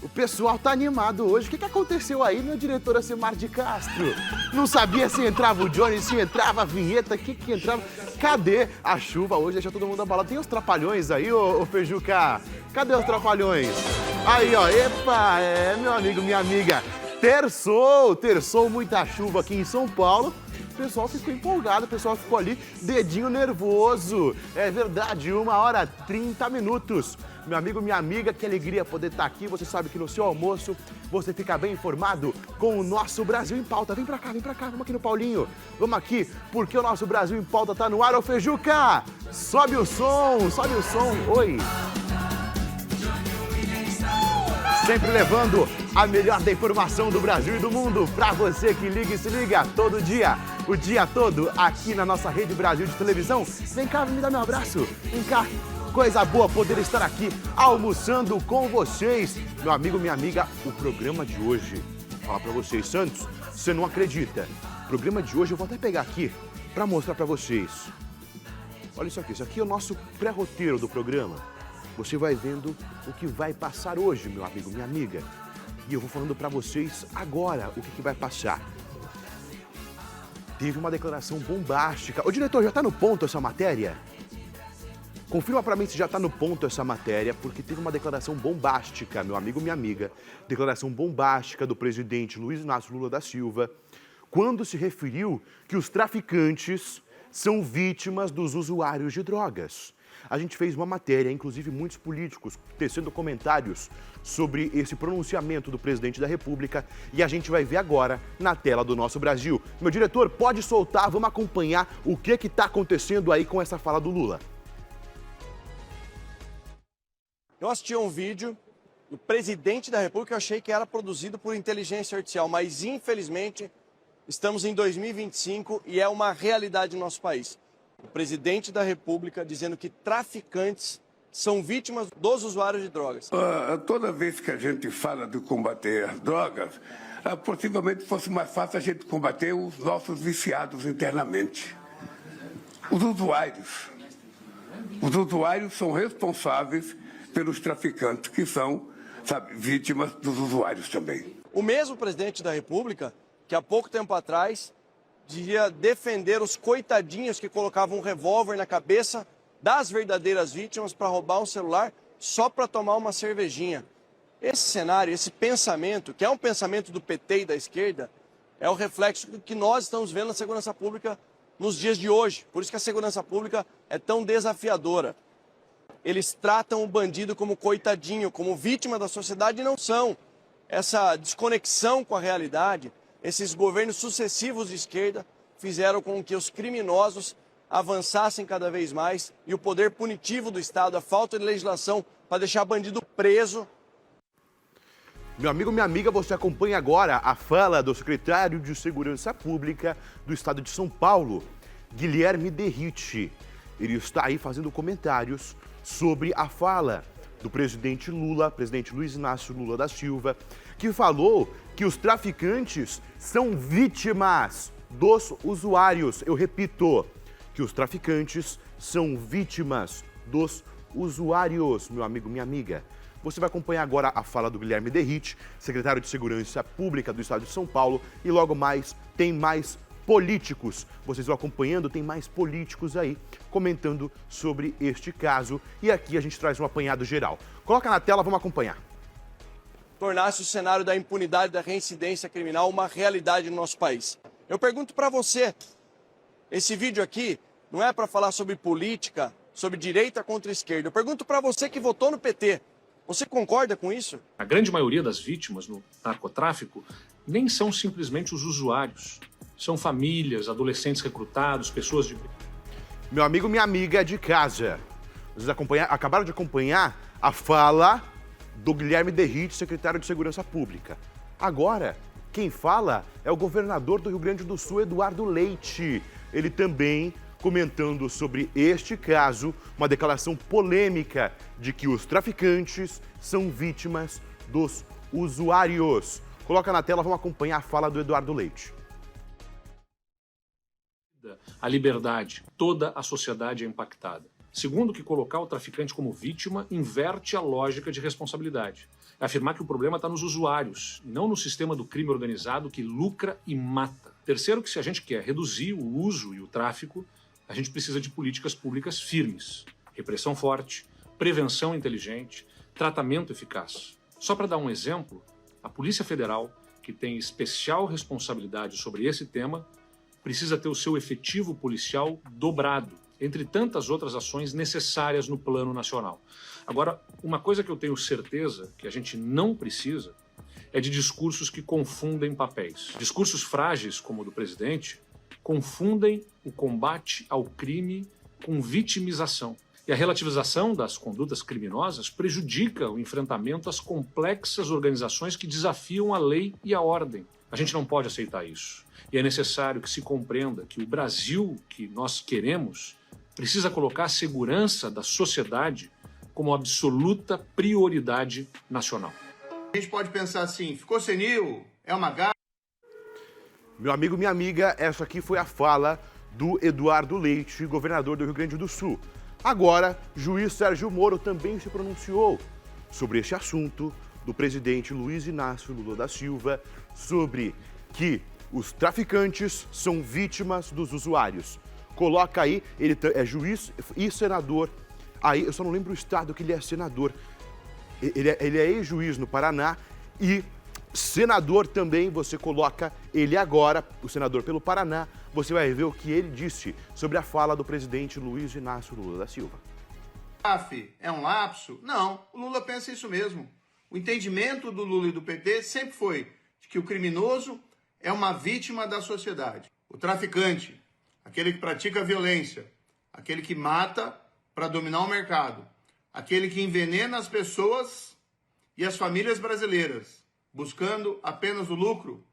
O pessoal tá animado hoje. O que aconteceu aí, meu diretor Acimar de Castro? Não sabia se entrava o Johnny, se entrava a vinheta, o que entrava. Cadê a chuva hoje? Deixa todo mundo abalado. Tem os trapalhões aí, ô Fejuca? Cadê os trapalhões? Aí, ó, epa, meu amigo, minha amiga. Terçou muita chuva aqui em São Paulo. O pessoal ficou empolgado, o pessoal ficou ali, dedinho nervoso. É verdade, 1h30. Meu amigo, minha amiga, que alegria poder estar aqui. Você sabe que no seu almoço você fica bem informado com o nosso Brasil em Pauta. Vem pra cá, vamos aqui no Paulinho. Vamos aqui, porque o nosso Brasil em Pauta tá no ar. Ô Fejuca, sobe o som. Oi. Sempre levando a melhor da informação do Brasil e do mundo pra você que liga e se liga todo dia, o dia todo, aqui na nossa Rede Brasil de televisão. Vem cá, me dá meu abraço. Vem cá. Coisa boa poder estar aqui almoçando com vocês. Meu amigo, minha amiga, o programa de hoje, vou falar pra vocês, Santos, você não acredita. O programa de hoje eu vou até pegar aqui pra mostrar pra vocês. Olha isso aqui é o nosso pré-roteiro do programa. Você vai vendo o que vai passar hoje, meu amigo, minha amiga. E eu vou falando pra vocês agora o que vai passar. Teve uma declaração bombástica. Ô, diretor, já tá no ponto essa matéria? Confirma pra mim se já tá no ponto essa matéria, porque teve uma declaração bombástica, meu amigo, minha amiga. Declaração bombástica do presidente Luiz Inácio Lula da Silva, quando se referiu que os traficantes são vítimas dos usuários de drogas. A gente fez uma matéria, inclusive muitos políticos tecendo comentários sobre esse pronunciamento do presidente da República, e a gente vai ver agora na tela do nosso Brasil. Meu diretor, pode soltar, vamos acompanhar o que está acontecendo aí com essa fala do Lula. Eu assisti a um vídeo do presidente da República, eu achei que era produzido por inteligência artificial, mas infelizmente estamos em 2025 e é uma realidade no nosso país. O presidente da República dizendo que traficantes são vítimas dos usuários de drogas. Toda vez que a gente fala de combater as drogas, possivelmente fosse mais fácil a gente combater os nossos viciados internamente. Os usuários são responsáveis pelos traficantes, que são, vítimas dos usuários também. O mesmo presidente da República, que há pouco tempo atrás devia defender os coitadinhos que colocavam um revólver na cabeça das verdadeiras vítimas para roubar um celular só para tomar uma cervejinha. Esse cenário, esse pensamento, que é um pensamento do PT e da esquerda, é o reflexo do que nós estamos vendo na segurança pública nos dias de hoje. Por isso que a segurança pública é tão desafiadora. Eles tratam o bandido como coitadinho, como vítima da sociedade, e não são. Essa desconexão com a realidade, esses governos sucessivos de esquerda fizeram com que os criminosos avançassem cada vez mais e o poder punitivo do Estado, a falta de legislação para deixar bandido preso. Meu amigo, minha amiga, você acompanha agora a fala do secretário de Segurança Pública do Estado de São Paulo, Guilherme Derrite. Ele está aí fazendo comentários sobre a fala do presidente Lula, presidente Luiz Inácio Lula da Silva, que falou que os traficantes são vítimas dos usuários. Eu repito, que os traficantes são vítimas dos usuários, meu amigo, minha amiga. Você vai acompanhar agora a fala do Guilherme Derrite, secretário de Segurança Pública do Estado de São Paulo, e logo mais tem mais políticos. Vocês vão acompanhando, tem mais políticos aí comentando sobre este caso. E aqui a gente traz um apanhado geral. Coloca na tela, vamos acompanhar. Tornasse o cenário da impunidade, da reincidência criminal uma realidade no nosso país. Eu pergunto para você, esse vídeo aqui não é para falar sobre política, sobre direita contra esquerda. Eu pergunto para você que votou no PT, você concorda com isso? A grande maioria das vítimas no narcotráfico nem são simplesmente os usuários. São famílias, adolescentes recrutados, pessoas de... Meu amigo, minha amiga é de casa. Vocês acabaram de acompanhar a fala do Guilherme Derrite, secretário de Segurança Pública. Agora, quem fala é o governador do Rio Grande do Sul, Eduardo Leite. Ele também comentando sobre este caso, uma declaração polêmica de que os traficantes são vítimas dos usuários. Coloca na tela, vamos acompanhar a fala do Eduardo Leite. A liberdade, toda a sociedade é impactada. Segundo, que colocar o traficante como vítima inverte a lógica de responsabilidade. É afirmar que o problema está nos usuários, não no sistema do crime organizado que lucra e mata. Terceiro, que se a gente quer reduzir o uso e o tráfico, a gente precisa de políticas públicas firmes, repressão forte, prevenção inteligente, tratamento eficaz. Só para dar um exemplo, a Polícia Federal, que tem especial responsabilidade sobre esse tema, precisa ter o seu efetivo policial dobrado, entre tantas outras ações necessárias no plano nacional. Agora, uma coisa que eu tenho certeza que a gente não precisa é de discursos que confundem papéis. Discursos frágeis, como o do presidente, confundem o combate ao crime com vitimização. E a relativização das condutas criminosas prejudica o enfrentamento às complexas organizações que desafiam a lei e a ordem. A gente não pode aceitar isso. E é necessário que se compreenda que o Brasil que nós queremos precisa colocar a segurança da sociedade como absoluta prioridade nacional. A gente pode pensar assim, ficou senil, é uma gafe. Meu amigo, minha amiga, essa aqui foi a fala do Eduardo Leite, governador do Rio Grande do Sul. Agora, juiz Sérgio Moro também se pronunciou sobre esse assunto do presidente Luiz Inácio Lula da Silva, sobre que os traficantes são vítimas dos usuários. Coloca aí, ele é juiz e senador. Aí, eu só não lembro o estado que ele é senador. Ele é ex-juiz no Paraná e senador também. Você coloca ele agora, o senador pelo Paraná. Você vai ver o que ele disse sobre a fala do presidente Luiz Inácio Lula da Silva. É um lapso? Não, o Lula pensa isso mesmo. O entendimento do Lula e do PT sempre foi de que o criminoso é uma vítima da sociedade. O traficante, aquele que pratica violência, aquele que mata para dominar o mercado, aquele que envenena as pessoas e as famílias brasileiras, buscando apenas o lucro.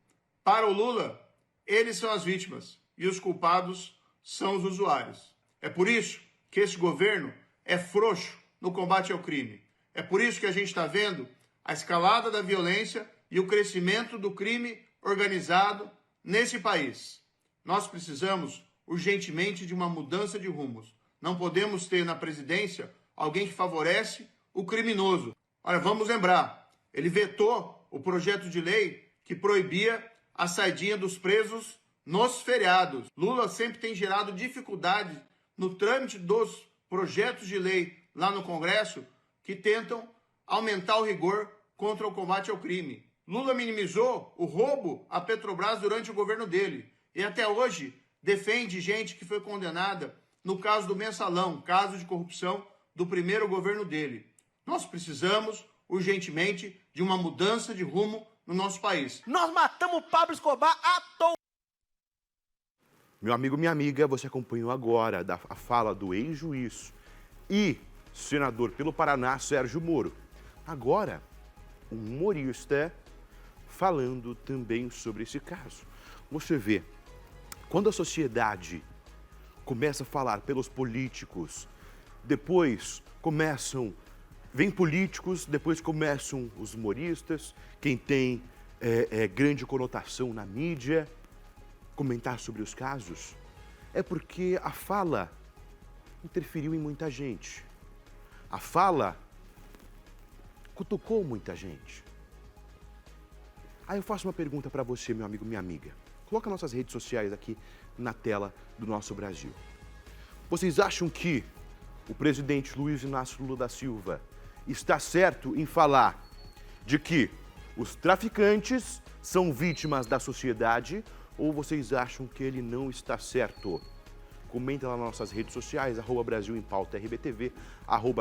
Para o Lula, eles são as vítimas e os culpados são os usuários. É por isso que esse governo é frouxo no combate ao crime. É por isso que a gente está vendo a escalada da violência e o crescimento do crime organizado nesse país. Nós precisamos urgentemente de uma mudança de rumos. Não podemos ter na presidência alguém que favorece o criminoso. Olha, vamos lembrar, ele vetou o projeto de lei que proibia a saidinha dos presos nos feriados. Lula sempre tem gerado dificuldade no trâmite dos projetos de lei lá no Congresso que tentam aumentar o rigor contra o combate ao crime. Lula minimizou o roubo à Petrobras durante o governo dele e até hoje defende gente que foi condenada no caso do Mensalão, caso de corrupção do primeiro governo dele. Nós precisamos urgentemente de uma mudança de rumo no nosso país. Nós matamos o Pablo Escobar à toa. Meu amigo, minha amiga, você acompanhou agora a fala do ex-juiz e senador pelo Paraná, Sérgio Moro. Agora, um humorista falando também sobre esse caso. Você vê, quando a sociedade começa a falar pelos políticos, depois vem políticos, depois começam os humoristas, quem tem grande conotação na mídia, comentar sobre os casos, é porque a fala interferiu em muita gente. A fala cutucou muita gente. Aí eu faço uma pergunta para você, meu amigo, minha amiga. Coloca nossas redes sociais aqui na tela do nosso Brasil. Vocês acham que o presidente Luiz Inácio Lula da Silva está certo em falar de que os traficantes são vítimas da sociedade, ou vocês acham que ele não está certo? Comenta lá nas nossas redes sociais, @Brasil em Pauta RBTV,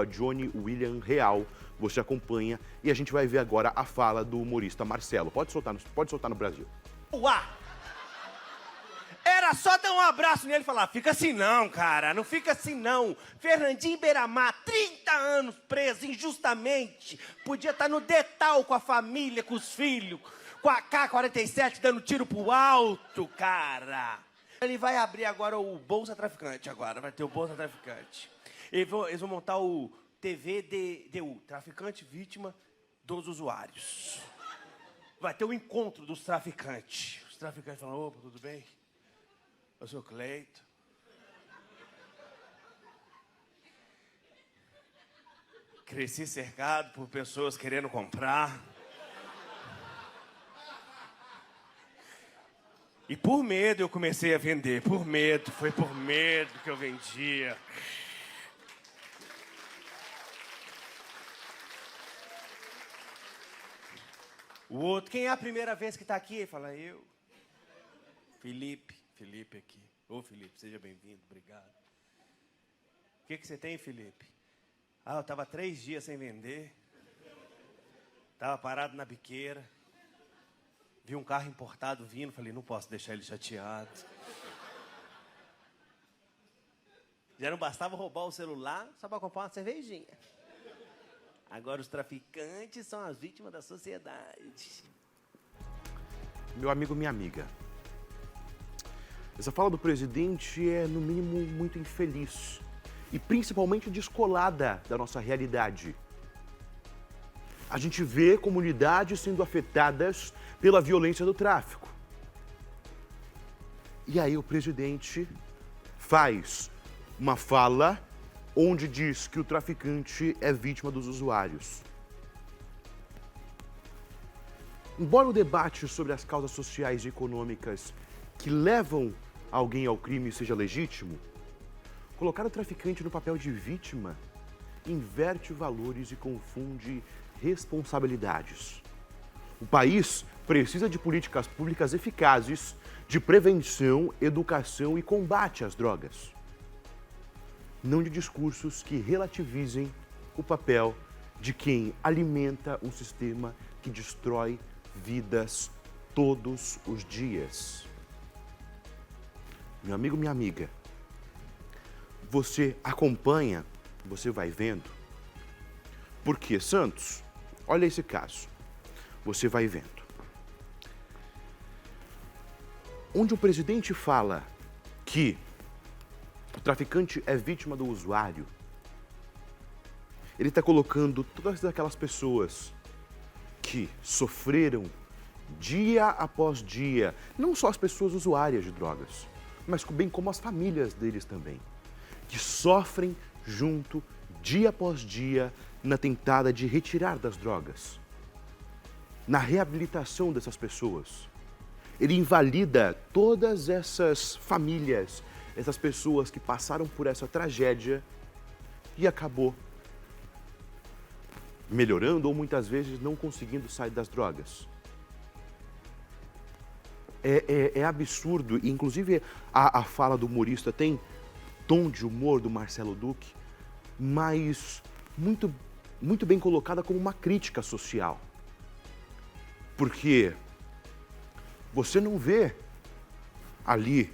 @JohnnyWilliamReal. Você acompanha e a gente vai ver agora a fala do humorista Marcelo. Pode soltar no Brasil. Uá! Era só dar um abraço nele e falar, fica assim não, cara, não fica assim não. Fernandinho Beiramar, 30 anos preso injustamente, podia estar no Detal com a família, com os filhos, com a AK-47 dando tiro pro alto, cara. Ele vai abrir agora o Bolsa Traficante agora, vai ter o Bolsa Traficante. Eles vão montar o TVDU, Traficante Vítima dos Usuários. Vai ter o encontro dos traficantes. Os traficantes falam, opa, tudo bem? Eu sou Cleito. Cresci cercado por pessoas querendo comprar. E por medo eu comecei a vender, por medo, foi por medo que eu vendia. O outro, quem é a primeira vez que está aqui? Ele fala, eu. Felipe aqui. Ô Felipe, seja bem-vindo, obrigado. O que você tem, Felipe? Ah, eu estava 3 dias sem vender. Estava parado na biqueira. Vi um carro importado vindo, falei, não posso deixar ele chateado. Já não bastava roubar o celular, só para comprar uma cervejinha. Agora os traficantes são as vítimas da sociedade. Meu amigo, minha amiga, essa fala do presidente é, no mínimo, muito infeliz e principalmente descolada da nossa realidade. A gente vê comunidades sendo afetadas pela violência do tráfico. E aí o presidente faz uma fala onde diz que o traficante é vítima dos usuários. Embora o debate sobre as causas sociais e econômicas que levam alguém ao crime seja legítimo, colocar o traficante no papel de vítima inverte valores e confunde responsabilidades. O país precisa de políticas públicas eficazes de prevenção, educação e combate às drogas. Não de discursos que relativizem o papel de quem alimenta um sistema que destrói vidas todos os dias. Meu amigo, minha amiga, você acompanha, você vai vendo. Porque, Santos, olha esse caso, você vai vendo. Onde o presidente fala que o traficante é vítima do usuário, ele está colocando todas aquelas pessoas que sofreram dia após dia, não só as pessoas usuárias de drogas, mas bem como as famílias deles também, que sofrem junto, dia após dia, na tentada de retirar das drogas, na reabilitação dessas pessoas. Ele invalida todas essas famílias, essas pessoas que passaram por essa tragédia e acabou melhorando ou muitas vezes não conseguindo sair das drogas. É absurdo, e inclusive a fala do humorista tem tom de humor do Marcelo Duque, mas muito bem colocada como uma crítica social. Porque você não vê ali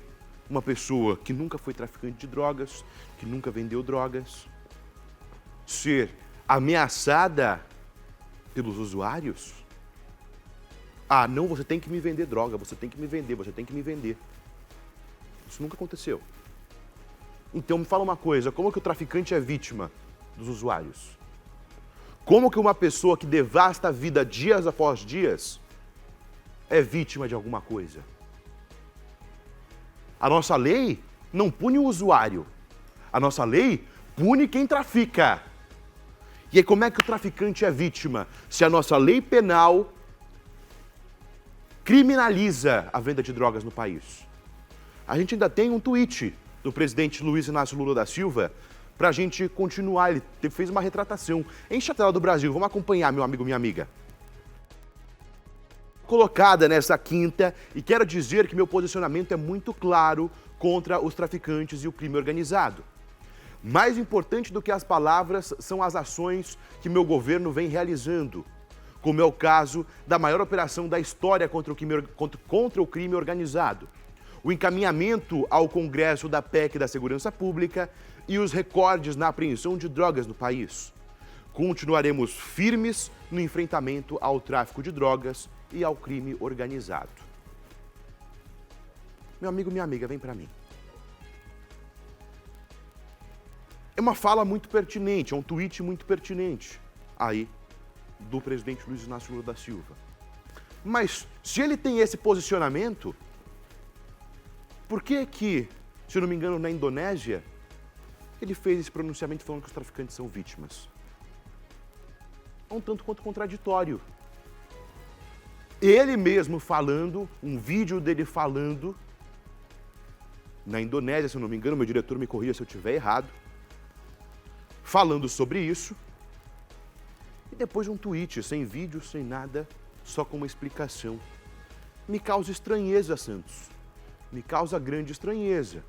uma pessoa que nunca foi traficante de drogas, que nunca vendeu drogas, ser ameaçada pelos usuários. Ah, não, você tem que me vender droga, você tem que me vender, você tem que me vender. Isso nunca aconteceu. Então me fala uma coisa, como que o traficante é vítima dos usuários? Como que uma pessoa que devasta a vida dias após dias é vítima de alguma coisa? A nossa lei não pune o usuário. A nossa lei pune quem trafica. E aí como é que o traficante é vítima? Se a nossa lei penal criminaliza a venda de drogas no país. A gente ainda tem um tweet do presidente Luiz Inácio Lula da Silva para a gente continuar. Ele fez uma retratação. Enche a tela do Brasil. Vamos acompanhar, meu amigo, minha amiga. Colocada nessa quinta, e quero dizer que meu posicionamento é muito claro contra os traficantes e o crime organizado. Mais importante do que as palavras são as ações que meu governo vem realizando, como é o caso da maior operação da história contra o crime organizado, o encaminhamento ao Congresso da PEC da Segurança Pública e os recordes na apreensão de drogas no país. Continuaremos firmes no enfrentamento ao tráfico de drogas e ao crime organizado. Meu amigo, minha amiga, vem para mim. É uma fala muito pertinente, é um tweet muito pertinente aí do presidente Luiz Inácio Lula da Silva. Mas se ele tem esse posicionamento, por que, se eu não me engano, na Indonésia, ele fez esse pronunciamento falando que os traficantes são vítimas? é um tanto quanto contraditório. Ele mesmo falando, um vídeo dele falando, na Indonésia, se eu não me engano, meu diretor me corrija se eu estiver errado, falando sobre isso, e depois um tweet, sem vídeo, sem nada, só com uma explicação. Me causa estranheza, Santos. Me causa grande estranheza.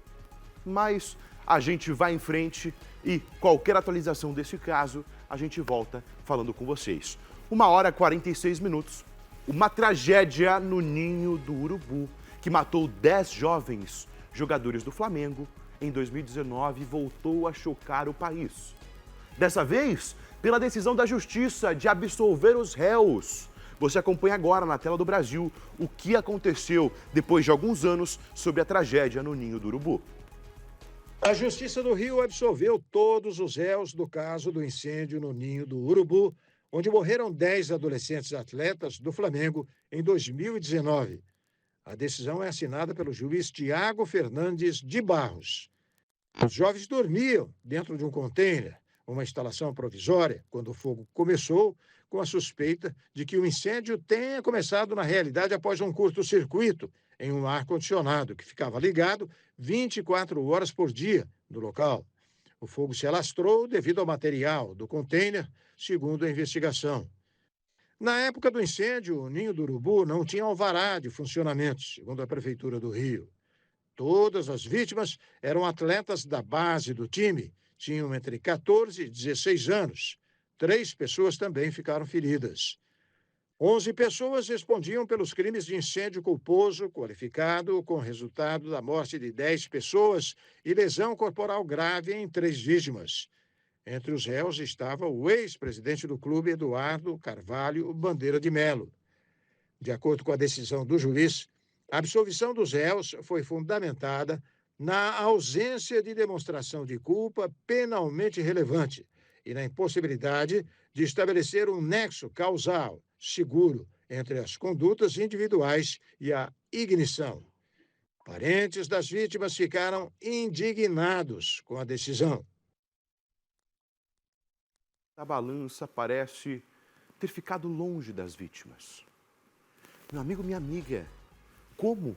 Mas a gente vai em frente e qualquer atualização desse caso, a gente volta falando com vocês. 1h46. Uma tragédia no Ninho do Urubu, que matou 10 jovens jogadores do Flamengo em 2019 e voltou a chocar o país. Dessa vez, pela decisão da Justiça de absolver os réus. Você acompanha agora na tela do Brasil o que aconteceu depois de alguns anos sobre a tragédia no Ninho do Urubu. A Justiça do Rio absolveu todos os réus do caso do incêndio no Ninho do Urubu, onde morreram 10 adolescentes atletas do Flamengo em 2019. A decisão é assinada pelo juiz Tiago Fernandes de Barros. Os jovens dormiam dentro de um container, uma instalação provisória, quando o fogo começou, com a suspeita de que o incêndio tenha começado na realidade após um curto-circuito em um ar-condicionado que ficava ligado 24 horas por dia no local. O fogo se alastrou devido ao material do container, segundo a investigação. Na época do incêndio, o Ninho do Urubu não tinha alvará de funcionamento, segundo a Prefeitura do Rio. Todas as vítimas eram atletas da base do time, tinham entre 14 e 16 anos. 3 pessoas também ficaram feridas. 11 pessoas respondiam pelos crimes de incêndio culposo qualificado, com resultado da morte de 10 pessoas e lesão corporal grave em 3 vítimas. Entre os réus estava o ex-presidente do clube, Eduardo Carvalho Bandeira de Melo. De acordo com a decisão do juiz, a absolvição dos réus foi fundamentada na ausência de demonstração de culpa penalmente relevante e na impossibilidade de estabelecer um nexo causal seguro entre as condutas individuais e a ignição. Parentes das vítimas ficaram indignados com a decisão. A balança parece ter ficado longe das vítimas. Meu amigo, minha amiga, como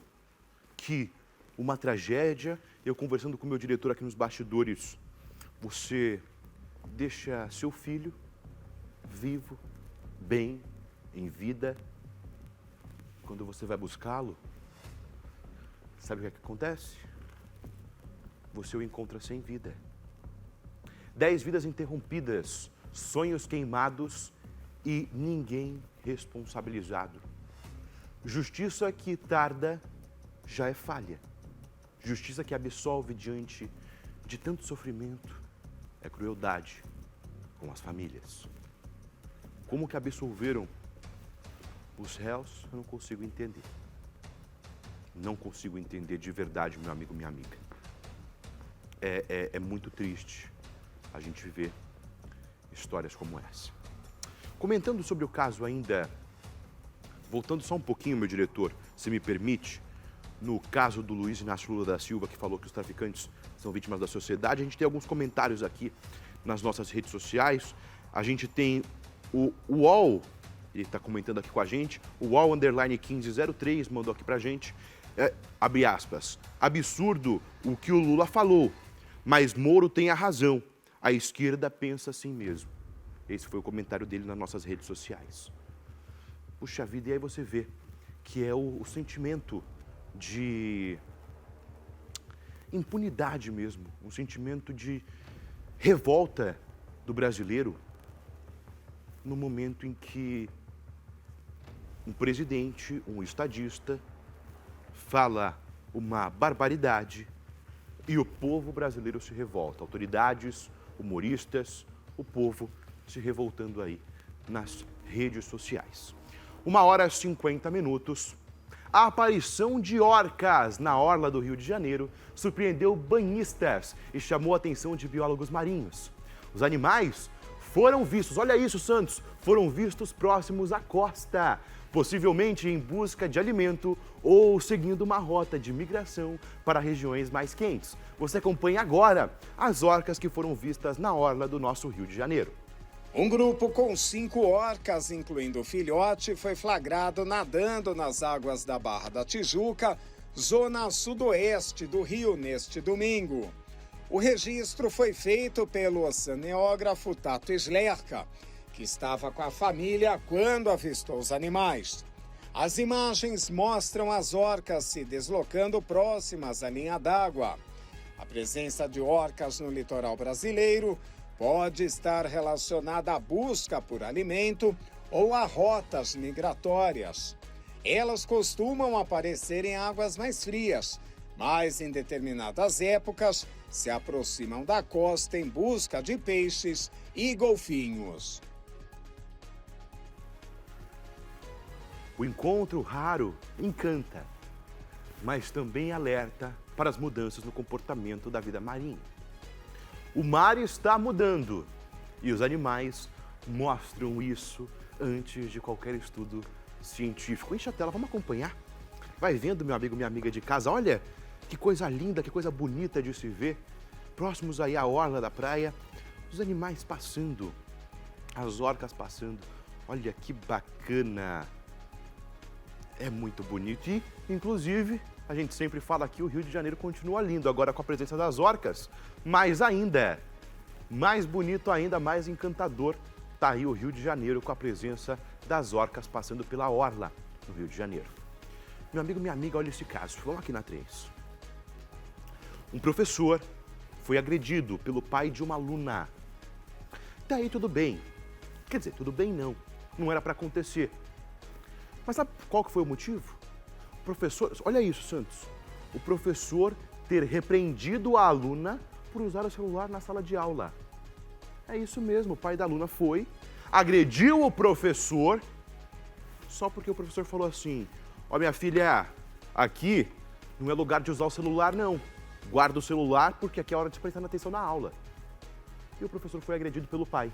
que uma tragédia, eu conversando com o meu diretor aqui nos bastidores, você deixa seu filho vivo, bem, em vida, quando você vai buscá-lo, sabe o que acontece? Você o encontra sem vida. 10 vidas interrompidas, sonhos queimados e ninguém responsabilizado. Justiça que tarda já é falha. Justiça que absolve diante de tanto sofrimento é crueldade com as famílias. Como que absolveram os réus, eu não consigo entender. Não consigo entender de verdade, meu amigo, minha amiga. É muito triste a gente ver histórias como essa. Comentando sobre o caso ainda, voltando só um pouquinho, meu diretor, se me permite, no caso do Luiz Inácio Lula da Silva, que falou que os traficantes são vítimas da sociedade, a gente tem alguns comentários aqui nas nossas redes sociais. A gente tem o UOL, ele está comentando aqui com a gente, o UOL _1503 mandou aqui pra gente, abre aspas, absurdo o que o Lula falou, mas Moro tem a razão, a esquerda pensa assim mesmo. Esse foi o comentário dele nas nossas redes sociais. Puxa vida, e aí você vê que é o sentimento de impunidade mesmo, um sentimento de revolta do brasileiro no momento em que um presidente, um estadista, fala uma barbaridade e o povo brasileiro se revolta. Autoridades, humoristas, o povo se revoltando aí nas redes sociais. 1h50. A aparição de orcas na orla do Rio de Janeiro surpreendeu banhistas e chamou a atenção de biólogos marinhos. Os animais foram vistos, olha isso, Santos, foram vistos próximos à costa, possivelmente em busca de alimento ou seguindo uma rota de migração para regiões mais quentes. Você acompanha agora as orcas que foram vistas na orla do nosso Rio de Janeiro. Um grupo com 5 orcas, incluindo o filhote, foi flagrado nadando nas águas da Barra da Tijuca, zona sudoeste do Rio, neste domingo. O registro foi feito pelo oceanógrafo Tato Slerka, que estava com a família quando avistou os animais. As imagens mostram as orcas se deslocando próximas à linha d'água. A presença de orcas no litoral brasileiro pode estar relacionada à busca por alimento ou a rotas migratórias. Elas costumam aparecer em águas mais frias, mas em determinadas épocas se aproximam da costa em busca de peixes e golfinhos. O encontro raro encanta, mas também alerta para as mudanças no comportamento da vida marinha. O mar está mudando e os animais mostram isso antes de qualquer estudo científico. Enche a tela, vamos acompanhar. Vai vendo, meu amigo, minha amiga de casa, olha que coisa linda, que coisa bonita de se ver. Próximos aí à orla da praia, os animais passando, as orcas passando. Olha que bacana. É muito bonito e, inclusive, a gente sempre fala aqui, o Rio de Janeiro continua lindo, agora com a presença das orcas, mais ainda, mais bonito ainda, mais encantador, tá aí o Rio de Janeiro com a presença das orcas passando pela orla no Rio de Janeiro. Meu amigo, minha amiga, olha esse caso, vamos aqui na 3. Um professor foi agredido pelo pai de uma aluna. Daí tudo bem, quer dizer, tudo bem não era para acontecer. Mas sabe qual que foi o motivo? O professor, olha isso, Santos, o professor ter repreendido a aluna por usar o celular na sala de aula. É isso mesmo, o pai da aluna foi, agrediu o professor, só porque o professor falou assim, ó minha filha, aqui não é lugar de usar o celular não, guarda o celular porque aqui é hora de prestar atenção na aula. E o professor foi agredido pelo pai.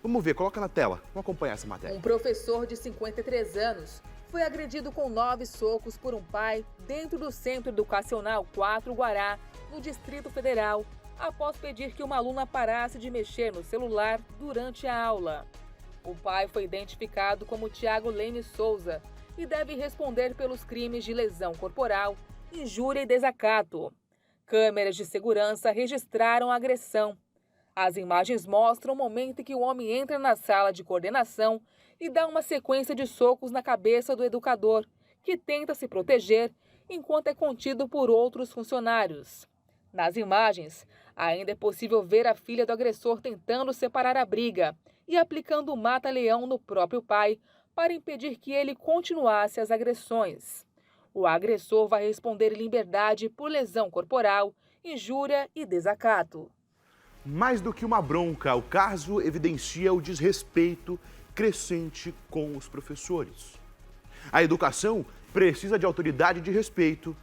Vamos ver, coloca na tela, vamos acompanhar essa matéria. Um professor de 53 anos foi agredido com 9 socos por um pai dentro do Centro Educacional 4 Guará, no Distrito Federal, após pedir que uma aluna parasse de mexer no celular durante a aula. O pai foi identificado como Tiago Leme Souza e deve responder pelos crimes de lesão corporal, injúria e desacato. Câmeras de segurança registraram a agressão. As imagens mostram o momento em que o homem entra na sala de coordenação e dá uma sequência de socos na cabeça do educador, que tenta se proteger enquanto é contido por outros funcionários. Nas imagens, ainda é possível ver a filha do agressor tentando separar a briga e aplicando o mata-leão no próprio pai para impedir que ele continuasse as agressões. O agressor vai responder em liberdade por lesão corporal, injúria e desacato. Mais do que uma bronca, o caso evidencia o desrespeito crescente com os professores. A educação precisa de autoridade e de respeito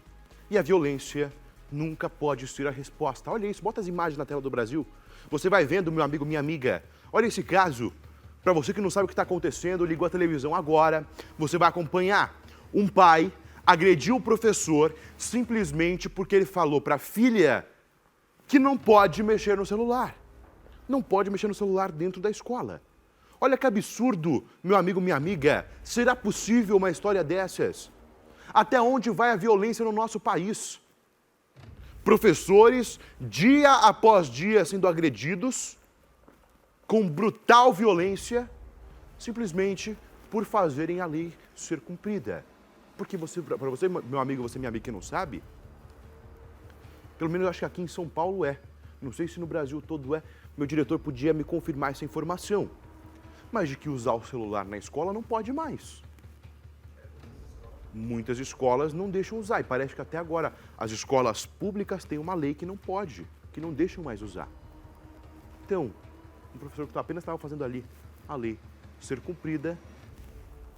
e a violência nunca pode ser a resposta. Olha isso, bota as imagens na tela do Brasil. Você vai vendo, meu amigo, minha amiga. Olha esse caso. Para você que não sabe o que está acontecendo, ligou a televisão agora, você vai acompanhar. Um pai agrediu o professor simplesmente porque ele falou para a filha que não pode mexer no celular. Não pode mexer no celular dentro da escola. Olha que absurdo, meu amigo, minha amiga. Será possível uma história dessas? Até onde vai a violência no nosso país? Professores, dia após dia, sendo agredidos com brutal violência, simplesmente por fazerem a lei ser cumprida. Porque para você, meu amigo, você, minha amiga, que não sabe, pelo menos eu acho que aqui em São Paulo é. Não sei se no Brasil todo é. Meu diretor podia me confirmar essa informação. Mas de que usar o celular na escola não pode mais. Muitas escolas não deixam usar. E parece que até agora as escolas públicas têm uma lei que não pode, que não deixam mais usar. Então, um professor que apenas estava fazendo ali a lei ser cumprida,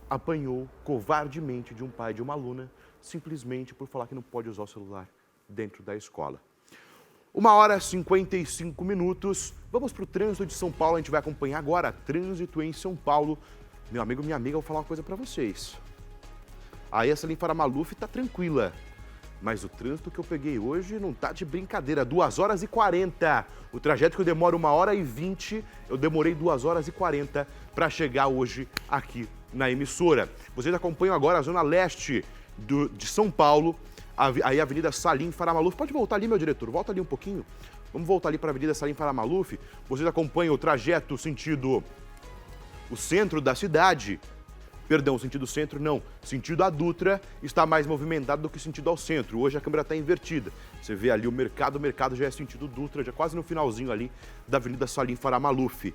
apanhou covardemente de um pai de uma aluna, simplesmente por falar que não pode usar o celular dentro da escola. 1h55. Vamos para o trânsito de São Paulo. A gente vai acompanhar agora trânsito em São Paulo. Meu amigo, minha amiga, eu vou falar uma coisa para vocês. Aí essa Salim Faramaluf está tranquila. Mas o trânsito que eu peguei hoje não tá de brincadeira. 2h40. O trajeto que eu demoro 1h20, eu demorei 2h40 para chegar hoje aqui na emissora. Vocês acompanham agora a zona leste de São Paulo, aí a Avenida Salim Farah Maluf. Pode voltar ali, meu diretor, volta ali um pouquinho. Vamos voltar ali para a Avenida Salim Farah Maluf. Vocês acompanham o trajeto sentido o centro da cidade. Perdão, sentido centro não. Sentido a Dutra está mais movimentado do que sentido ao centro. Hoje a câmera está invertida. Você vê ali o mercado já é sentido Dutra, já quase no finalzinho ali da Avenida Salim Farah Maluf.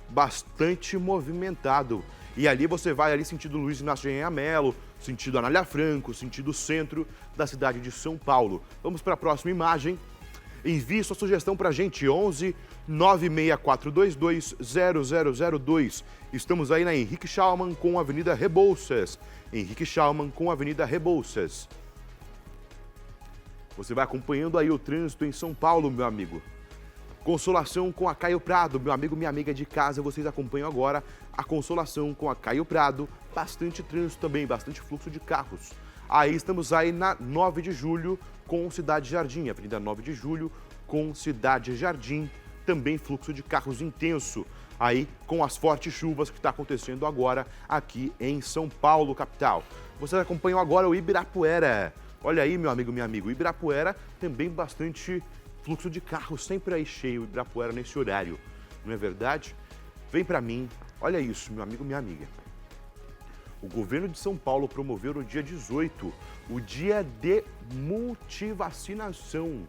Bastante movimentado. E ali você vai ali sentido Luiz Inácio Genha Mello, sentido Anália Franco, sentido centro da cidade de São Paulo. Vamos para a próxima imagem. Envie sua sugestão para a gente, 11 96422 0002. Estamos aí na Henrique Schaumann com a Avenida Rebouças. Henrique Schaumann com a Avenida Rebouças. Você vai acompanhando aí o trânsito em São Paulo, meu amigo. Consolação com a Caio Prado, meu amigo, minha amiga de casa, vocês acompanham agora a Consolação com a Caio Prado. Bastante trânsito também, bastante fluxo de carros. Aí estamos aí na 9 de julho com Cidade Jardim, Avenida 9 de julho com Cidade Jardim, também fluxo de carros intenso. Aí com as fortes chuvas que está acontecendo agora aqui em São Paulo, capital. Vocês acompanham agora o Ibirapuera. Olha aí, meu amigo, minha amiga, o Ibirapuera também bastante fluxo de carros, sempre aí cheio, o Ibirapuera nesse horário, não é verdade? Vem para mim, olha isso, meu amigo, minha amiga. O governo de São Paulo promoveu no dia 18 o dia de multivacinação.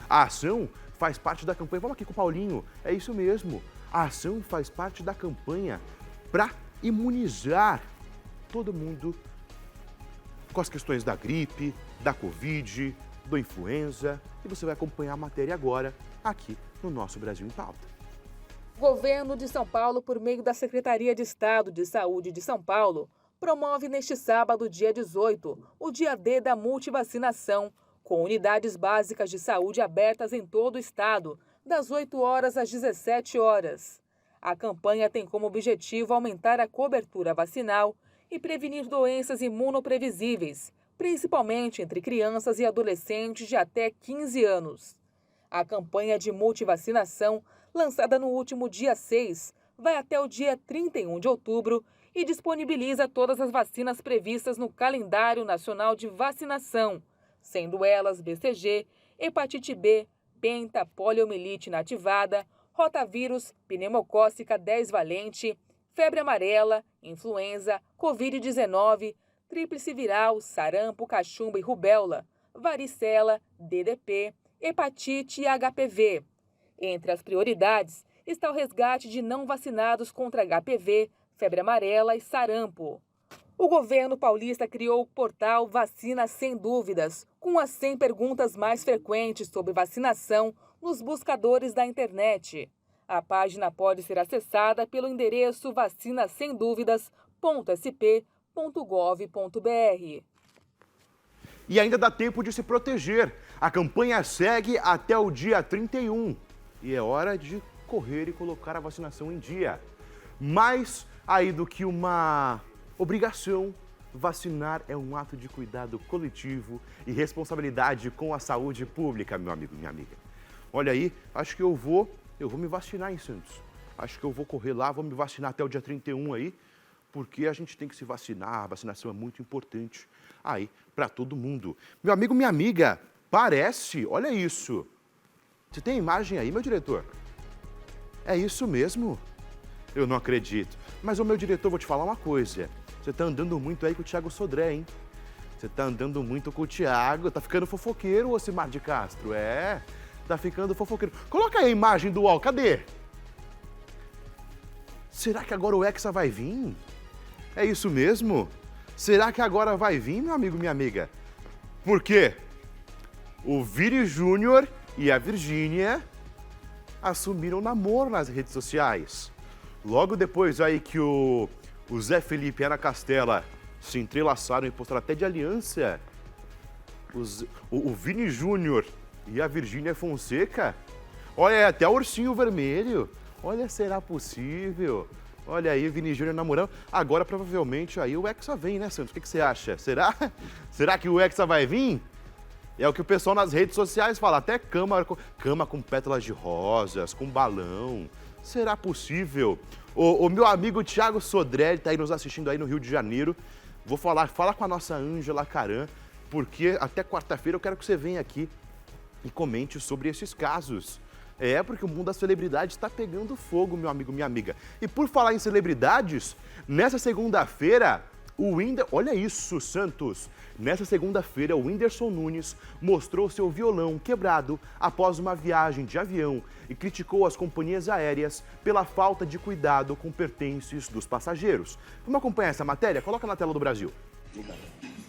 A ação faz parte da campanha, vamos aqui com o Paulinho, é isso mesmo. A ação faz parte da campanha para imunizar todo mundo com as questões da gripe, da Covid, do influenza. E você vai acompanhar a matéria agora aqui no nosso Brasil em Pauta. O governo de São Paulo, por meio da Secretaria de Estado de Saúde de São Paulo, promove neste sábado, dia 18, o dia D da multivacinação, com unidades básicas de saúde abertas em todo o estado, das 8 horas às 17 horas. A campanha tem como objetivo aumentar a cobertura vacinal e prevenir doenças imunoprevisíveis, principalmente entre crianças e adolescentes de até 15 anos. A campanha de multivacinação, lançada no último dia 6, vai até o dia 31 de outubro e disponibiliza todas as vacinas previstas no Calendário Nacional de Vacinação, sendo elas BCG, hepatite B, penta, poliomielite inativada, rotavírus, pneumocócica 10 valente, febre amarela, influenza, Covid-19, tríplice viral, sarampo, cachumba e rubéola, varicela, DDP, hepatite e HPV. Entre as prioridades está o resgate de não vacinados contra HPV, febre amarela e sarampo. O governo paulista criou o portal Vacina Sem Dúvidas, com as 100 perguntas mais frequentes sobre vacinação nos buscadores da internet. A página pode ser acessada pelo endereço vacinasemdúvidas.sp.gov.br. E ainda dá tempo de se proteger. A campanha segue até o dia 31. E é hora de correr e colocar a vacinação em dia. Mais aí do que uma obrigação, vacinar é um ato de cuidado coletivo e responsabilidade com a saúde pública, meu amigo, minha amiga. Olha aí, acho que eu vou me vacinar em Santos. Acho que eu vou correr lá, vou me vacinar até o dia 31 aí, porque a gente tem que se vacinar, a vacinação é muito importante aí para todo mundo. Meu amigo, minha amiga, parece, olha isso. Você tem a imagem aí, meu diretor? É isso mesmo? Eu não acredito. Mas, ô meu diretor, vou te falar uma coisa. Você tá andando muito aí com o Thiago Sodré, hein? Você tá andando muito com o Thiago. Tá ficando fofoqueiro, ô Simar de Castro. É, tá ficando fofoqueiro. Coloca aí a imagem do UOL, cadê? Será que agora o Hexa vai vir? É isso mesmo? Será que agora vai vir, meu amigo, minha amiga? Por quê? O Vini Júnior e a Virgínia assumiram namoro nas redes sociais. Logo depois aí que o Zé Felipe e a Ana Castela se entrelaçaram e postaram até de aliança, o Vini Júnior e a Virgínia Fonseca, olha, até o ursinho vermelho, olha, será possível? Olha aí, Vini Júnior namorando. Agora, provavelmente, aí o Hexa vem, né, Santos? O que você acha? Será que o Hexa vai vir? É o que o pessoal nas redes sociais fala, até cama com pétalas de rosas, com balão. Será possível? O meu amigo Thiago Sodré está aí nos assistindo aí no Rio de Janeiro. Fala com a nossa Ângela Caran, porque até quarta-feira eu quero que você venha aqui e comente sobre esses casos. Porque o mundo das celebridades está pegando fogo, meu amigo, minha amiga. E por falar em celebridades, nessa segunda-feira, olha isso, Santos! Nessa segunda-feira, o Whindersson Nunes mostrou seu violão quebrado após uma viagem de avião e criticou as companhias aéreas pela falta de cuidado com pertences dos passageiros. Vamos acompanhar essa matéria? Coloca na tela do Brasil.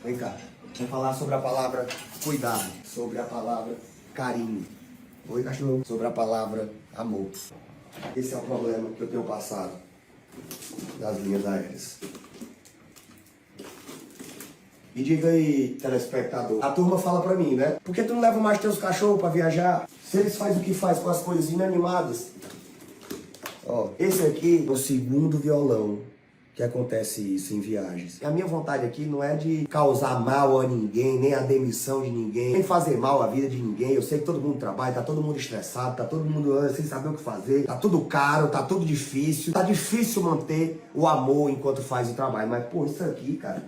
Vem cá, vamos falar sobre a palavra cuidado, sobre a palavra carinho. Oi, cachorro. Sobre a palavra amor. Esse é o problema que eu tenho passado das linhas aéreas. Me diga aí, telespectador, a turma fala pra mim, né? Por que tu não leva mais teus cachorros pra viajar? Se eles fazem o que faz com as coisas inanimadas. Ó, esse aqui é o segundo violão que acontece isso em viagens. E a minha vontade aqui não é de causar mal a ninguém, nem a demissão de ninguém, nem fazer mal à vida de ninguém. Eu sei que todo mundo trabalha, tá todo mundo estressado, tá todo mundo sem saber o que fazer, tá tudo caro, tá tudo difícil. Tá difícil manter o amor enquanto faz o trabalho. Mas, pô, isso aqui, cara...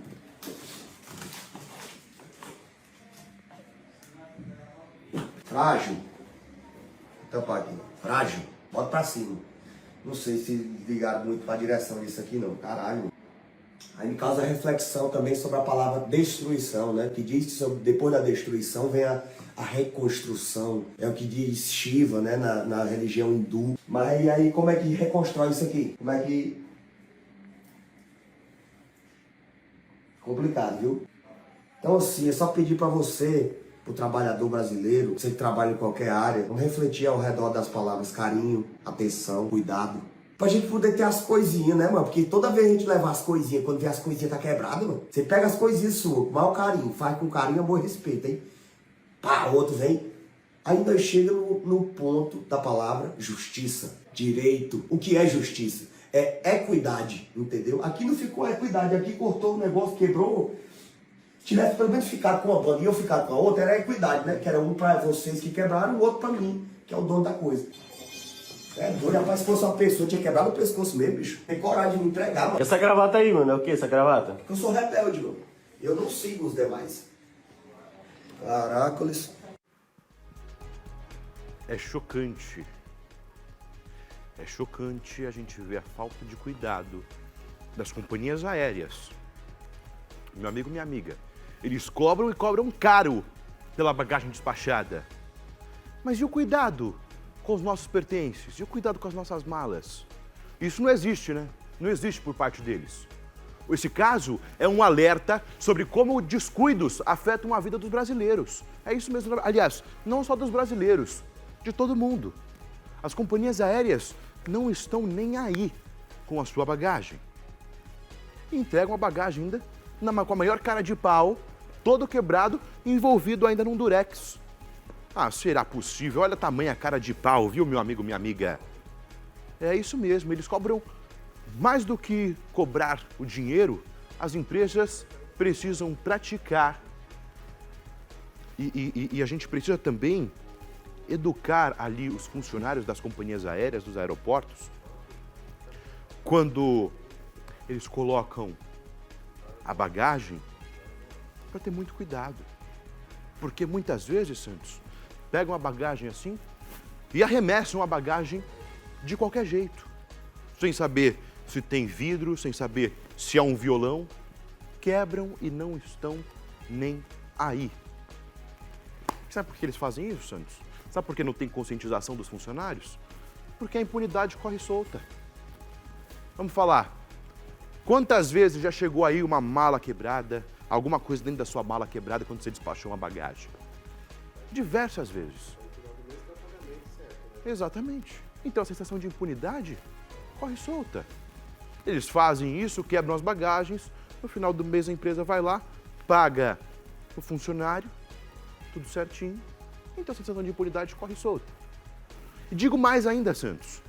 Frágil. Vou tampar aqui. Frágil. Bota pra cima. Não sei se ligaram muito pra direção disso aqui não. Caralho. Aí me causa reflexão também sobre a palavra destruição, né? Que diz que depois da destruição vem a reconstrução. É o que diz Shiva, né? Na religião hindu. Mas e aí como é que reconstrói isso aqui? Como é que... Complicado, viu? Então assim, é só pedir pra você... o trabalhador brasileiro, você que trabalha em qualquer área, vamos refletir ao redor das palavras carinho, atenção, cuidado. Pra gente poder ter as coisinhas, né, mano? Porque toda vez a gente leva as coisinhas, quando vê as coisinhas tá quebradas, mano, você pega as coisinhas suas, com maior carinho, faz com carinho, amor e respeito, hein? Pá, outro vem. Ainda chega no ponto da palavra justiça, direito. O que é justiça? É equidade, entendeu? Aqui não ficou equidade, aqui cortou o negócio, quebrou. Tivesse pelo menos ficado com uma banda e eu ficado com a outra, era a equidade, né? Que era um pra vocês que quebraram, o outro pra mim, que é o dono da coisa. É doido, rapaz, se fosse uma pessoa, tinha quebrado o pescoço mesmo, bicho. Tem coragem de me entregar, mano. Essa gravata aí, mano, é o que essa gravata? Eu sou rebelde, mano. Eu não sigo os demais. Caracoles. É chocante. É chocante a gente ver a falta de cuidado das companhias aéreas. Meu amigo, minha amiga, eles cobram e cobram caro pela bagagem despachada. Mas e o cuidado com os nossos pertences? E o cuidado com as nossas malas? Isso não existe, né? Não existe por parte deles. Esse caso é um alerta sobre como descuidos afetam a vida dos brasileiros. É isso mesmo. Aliás, não só dos brasileiros, de todo mundo. As companhias aéreas não estão nem aí com a sua bagagem. Entregam a bagagem ainda com a maior cara de pau, todo quebrado, envolvido ainda num durex. Ah, será possível? Olha a tamanha cara de pau, viu, meu amigo, minha amiga? É isso mesmo, eles cobram mais do que cobrar o dinheiro, as empresas precisam praticar. E a gente precisa também educar ali os funcionários das companhias aéreas, dos aeroportos, quando eles colocam a bagagem, para ter muito cuidado. Porque muitas vezes, Santos, pegam a bagagem assim e arremessam a bagagem de qualquer jeito. Sem saber se tem vidro, sem saber se é um violão. Quebram e não estão nem aí. Sabe por que eles fazem isso, Santos? Sabe por que não tem conscientização dos funcionários? Porque a impunidade corre solta. Vamos falar. Quantas vezes já chegou aí uma mala quebrada, alguma coisa dentro da sua mala quebrada quando você despachou uma bagagem? Diversas vezes. Exatamente. Então a sensação de impunidade corre solta. Eles fazem isso, quebram as bagagens, no final do mês a empresa vai lá, paga o funcionário, tudo certinho. Então a sensação de impunidade corre solta. E digo mais ainda, Santos.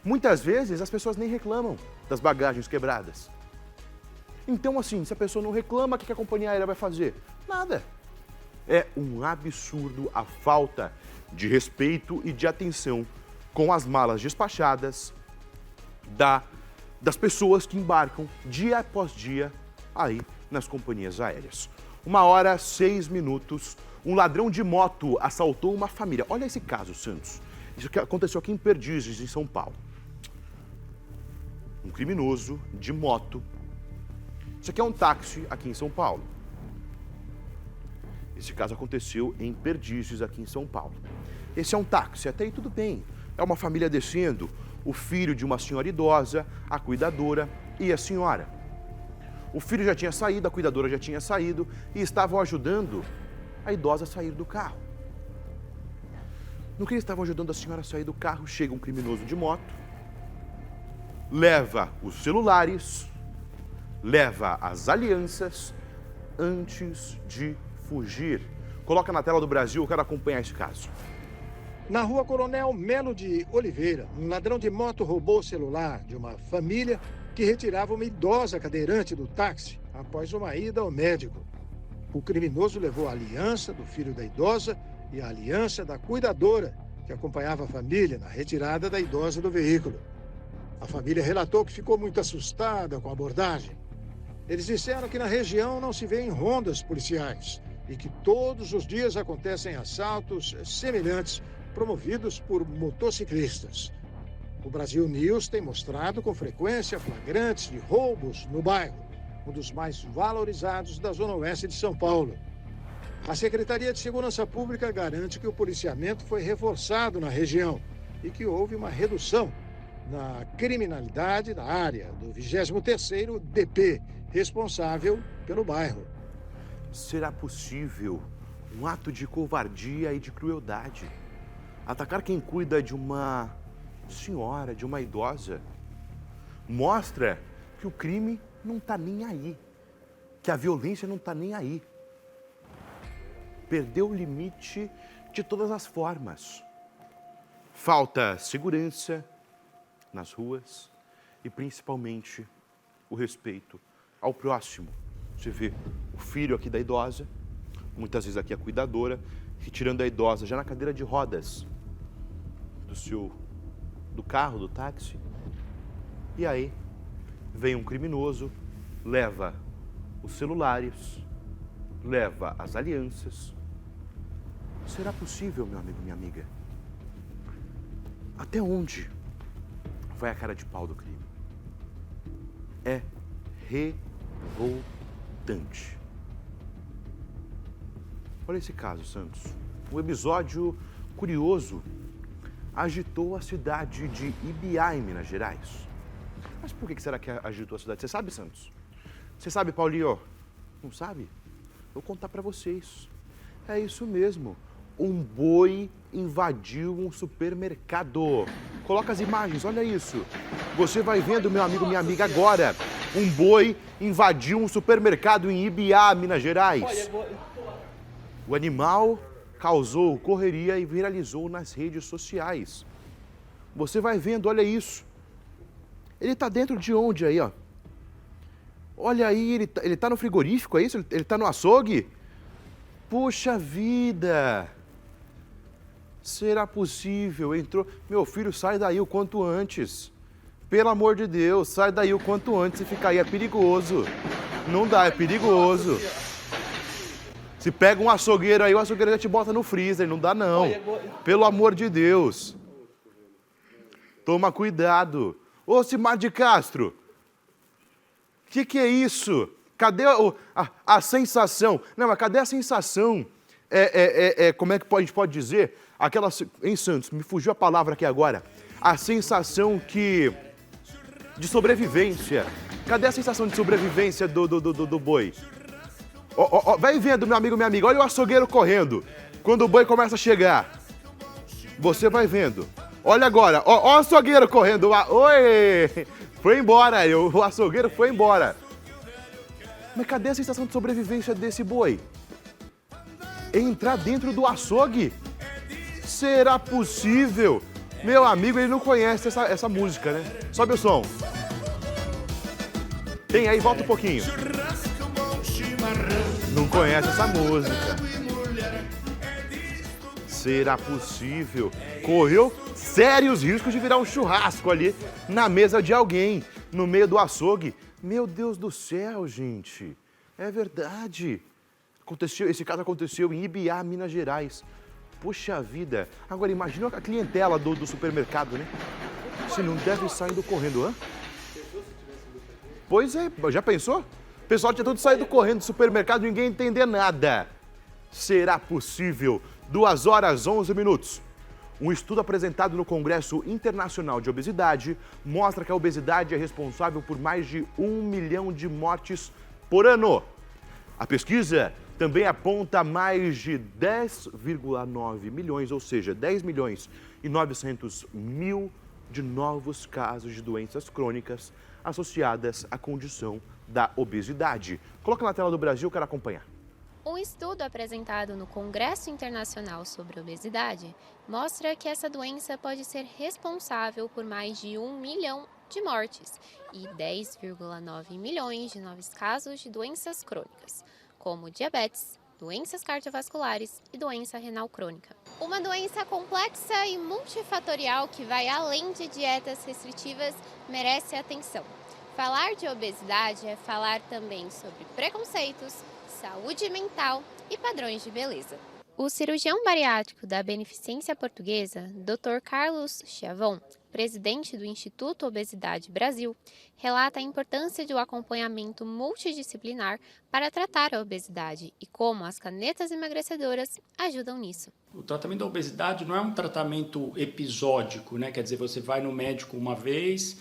Muitas vezes as pessoas nem reclamam das bagagens quebradas. Então, assim, se a pessoa não reclama, o que a companhia aérea vai fazer? Nada. É um absurdo a falta de respeito e de atenção com as malas despachadas das pessoas que embarcam dia após dia aí nas companhias aéreas. 1h06, um ladrão de moto assaltou uma família. Olha esse caso, Santos. Isso que aconteceu aqui em Perdizes, em São Paulo. Um criminoso de moto. Isso aqui é um táxi aqui em São Paulo. Esse caso aconteceu em Perdizes, aqui em São Paulo. Esse é um táxi, até aí tudo bem. É uma família descendo, o filho de uma senhora idosa, a cuidadora e a senhora. O filho já tinha saído, a cuidadora já tinha saído e estavam ajudando a idosa a sair do carro. No que eles estavam ajudando a senhora a sair do carro, chega um criminoso de moto, leva os celulares, leva as alianças antes de fugir. Coloca na tela do Brasil, eu quero acompanhar esse caso. Na rua Coronel Melo de Oliveira, um ladrão de moto roubou o celular de uma família que retirava uma idosa cadeirante do táxi após uma ida ao médico. O criminoso levou a aliança do filho da idosa e a aliança da cuidadora, que acompanhava a família na retirada da idosa do veículo. A família relatou que ficou muito assustada com a abordagem. Eles disseram que na região não se vêem rondas policiais e que todos os dias acontecem assaltos semelhantes promovidos por motociclistas. O Brasil News tem mostrado com frequência flagrantes de roubos no bairro, um dos mais valorizados da Zona Oeste de São Paulo. A Secretaria de Segurança Pública garante que o policiamento foi reforçado na região e que houve uma redução na criminalidade na área do 23º DP, responsável pelo bairro. Será possível um ato de covardia e de crueldade? Atacar quem cuida de uma senhora, de uma idosa, mostra que o crime não está nem aí, que a violência não está nem aí. Perdeu o limite de todas as formas. Falta segurança nas ruas e principalmente o respeito ao próximo. Você vê o filho aqui da idosa, muitas vezes aqui a cuidadora, retirando a idosa já na cadeira de rodas do carro, do táxi. E aí vem um criminoso, leva os celulares, leva as alianças. Será possível, meu amigo, minha amiga? Até onde vai a cara de pau do crime? É revoltante. Olha esse caso, Santos. Um episódio curioso agitou a cidade de Ibiá, em Minas Gerais. Mas por que será que agitou a cidade? Você sabe, Santos? Você sabe, Paulinho? Não sabe? Vou contar pra vocês. É isso mesmo. Um boi invadiu um supermercado. Coloca as imagens, olha isso. Você vai vendo, meu amigo, minha amiga, agora. Um boi invadiu um supermercado em Ibiá, Minas Gerais. O animal causou correria e viralizou nas redes sociais. Você vai vendo, olha isso. Ele tá dentro de onde aí, ó? Olha aí, ele tá no frigorífico, é isso? Ele tá no açougue? Puxa vida! Será possível? Entrou... Meu filho, sai daí o quanto antes. Pelo amor de Deus, sai daí o quanto antes. Se ficar aí é perigoso. Não dá, é perigoso. Se pega um açougueiro aí, o açougueiro já te bota no freezer. Não dá, não. Pelo amor de Deus. Toma cuidado. Ô, Simar de Castro, o que é isso? Cadê a sensação? Não, mas cadê a sensação? Como é que a gente pode dizer? Aquela, em Santos, me fugiu a palavra aqui agora. A sensação de sobrevivência. Cadê a sensação de sobrevivência do boi? Vai vendo, meu amigo, minha amiga. Olha o açougueiro correndo. Quando o boi começa a chegar. Você vai vendo. Olha agora. Ó o açougueiro correndo. Oi! Foi embora. O açougueiro foi embora. Mas cadê a sensação de sobrevivência desse boi? Entrar dentro do açougue? Será possível? Meu amigo, ele não conhece essa música, né? Sobe o som. Tem aí, volta um pouquinho. Não conhece essa música. Será possível? Correu sérios riscos de virar um churrasco ali na mesa de alguém, no meio do açougue. Meu Deus do céu, gente. É verdade. Esse caso aconteceu em Ibiá, Minas Gerais. Puxa vida. Agora, imagina a clientela do supermercado, né? Se não deve saindo correndo, hã? Pois é, já pensou? O pessoal tinha tudo saído correndo do supermercado e ninguém entender nada. Será possível? 2h11. Um estudo apresentado no Congresso Internacional de Obesidade mostra que a obesidade é responsável por mais de 1 milhão de mortes por ano. A pesquisa também aponta mais de 10,9 milhões, ou seja, 10 milhões e 900 mil de novos casos de doenças crônicas associadas à condição da obesidade. Coloca na tela do Brasil, quero acompanhar. Um estudo apresentado no Congresso Internacional sobre Obesidade mostra que essa doença pode ser responsável por mais de 1 milhão de mortes e 10,9 milhões de novos casos de doenças crônicas, como diabetes, doenças cardiovasculares e doença renal crônica. Uma doença complexa e multifatorial que vai além de dietas restritivas merece atenção. Falar de obesidade é falar também sobre preconceitos, saúde mental e padrões de beleza. O cirurgião bariátrico da Beneficência Portuguesa, Dr. Carlos Chiavon, presidente do Instituto Obesidade Brasil, relata a importância do acompanhamento multidisciplinar para tratar a obesidade e como as canetas emagrecedoras ajudam nisso. O tratamento da obesidade não é um tratamento episódico, né? Quer dizer, você vai no médico uma vez,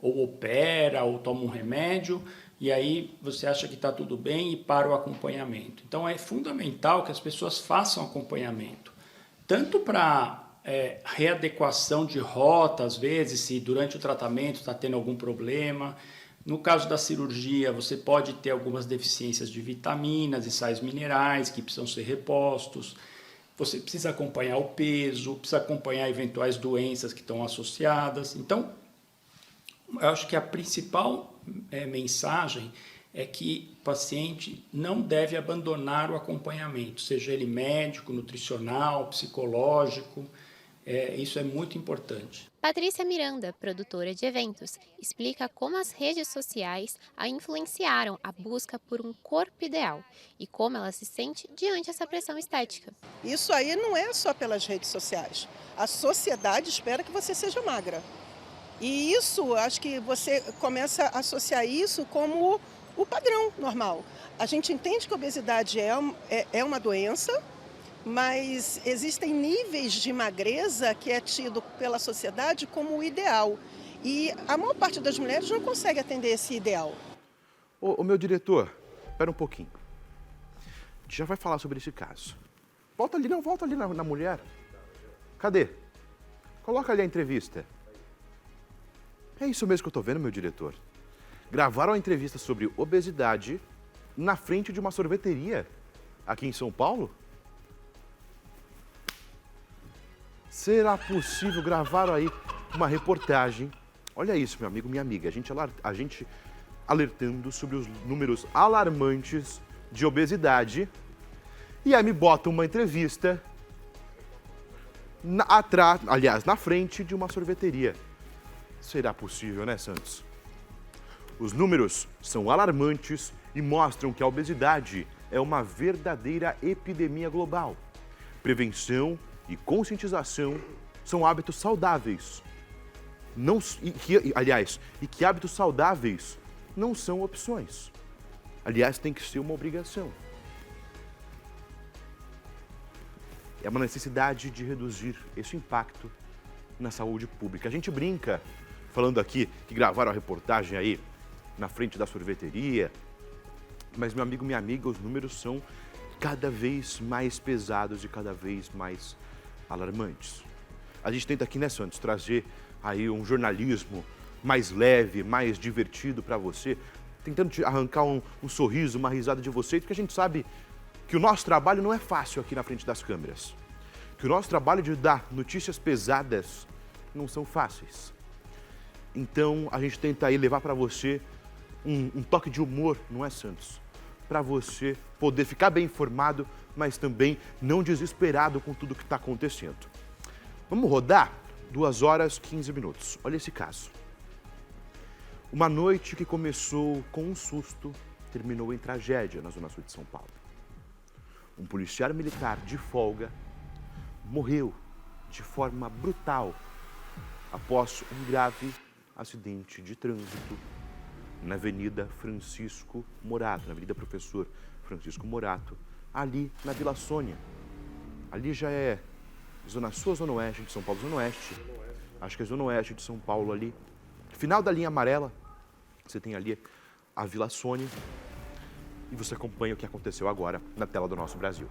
ou opera, ou toma um remédio, e aí você acha que está tudo bem e para o acompanhamento. Então é fundamental que as pessoas façam acompanhamento, tanto para readequação de rota, às vezes, se durante o tratamento está tendo algum problema. No caso da cirurgia, você pode ter algumas deficiências de vitaminas e sais minerais que precisam ser repostos. Você precisa acompanhar o peso, precisa acompanhar eventuais doenças que estão associadas. Então, eu acho que a principal mensagem é que o paciente não deve abandonar o acompanhamento, seja ele médico, nutricional, psicológico. Isso é muito importante. Patrícia Miranda, produtora de eventos, explica como as redes sociais a influenciaram a busca por um corpo ideal e como ela se sente diante dessa pressão estética. Isso aí não é só pelas redes sociais. A sociedade espera que você seja magra. E isso, acho que você começa a associar isso como o padrão normal. A gente entende que a obesidade é uma doença, mas existem níveis de magreza que é tido pela sociedade como o ideal. E a maior parte das mulheres não consegue atender esse ideal. Ô meu diretor, espera um pouquinho. A gente já vai falar sobre esse caso. Volta ali na mulher. Cadê? Coloca ali a entrevista. É isso mesmo que eu tô vendo, meu diretor. Gravaram a entrevista sobre obesidade na frente de uma sorveteria aqui em São Paulo? Será possível? Gravaram aí uma reportagem. Olha isso, meu amigo, minha amiga. A gente alertando sobre os números alarmantes de obesidade. E aí me bota uma entrevista na frente de uma sorveteria. Será possível, né, Santos? Os números são alarmantes e mostram que a obesidade é uma verdadeira epidemia global. Prevenção e conscientização são hábitos saudáveis. E que hábitos saudáveis não são opções. Aliás, tem que ser uma obrigação. É uma necessidade de reduzir esse impacto na saúde pública. A gente brinca, falando aqui, que gravaram a reportagem aí na frente da sorveteria, mas, meu amigo, minha amiga, os números são cada vez mais pesados e cada vez mais alarmantes. A gente tenta aqui, né, Santos, trazer aí um jornalismo mais leve, mais divertido para você, tentando te arrancar um sorriso, uma risada de você, porque a gente sabe que o nosso trabalho não é fácil aqui na frente das câmeras, que o nosso trabalho de dar notícias pesadas não são fáceis. Então, a gente tenta aí levar para você um toque de humor, não é, Santos? para você poder ficar bem informado, mas também não desesperado com tudo que está acontecendo. Vamos rodar 2 horas e 15 minutos. Olha esse caso. Uma noite que começou com um susto, terminou em tragédia na Zona Sul de São Paulo. Um policial militar de folga morreu de forma brutal após um grave acidente de trânsito na Avenida Francisco Morato, na Avenida Professor Francisco Morato, ali na Vila Sônia. Ali já é Zona Sul ou Zona Oeste de São Paulo? Zona Oeste. Acho que é Zona Oeste de São Paulo ali. Final da linha amarela, você tem ali a Vila Sônia e você acompanha o que aconteceu agora na tela do Nosso Brasil.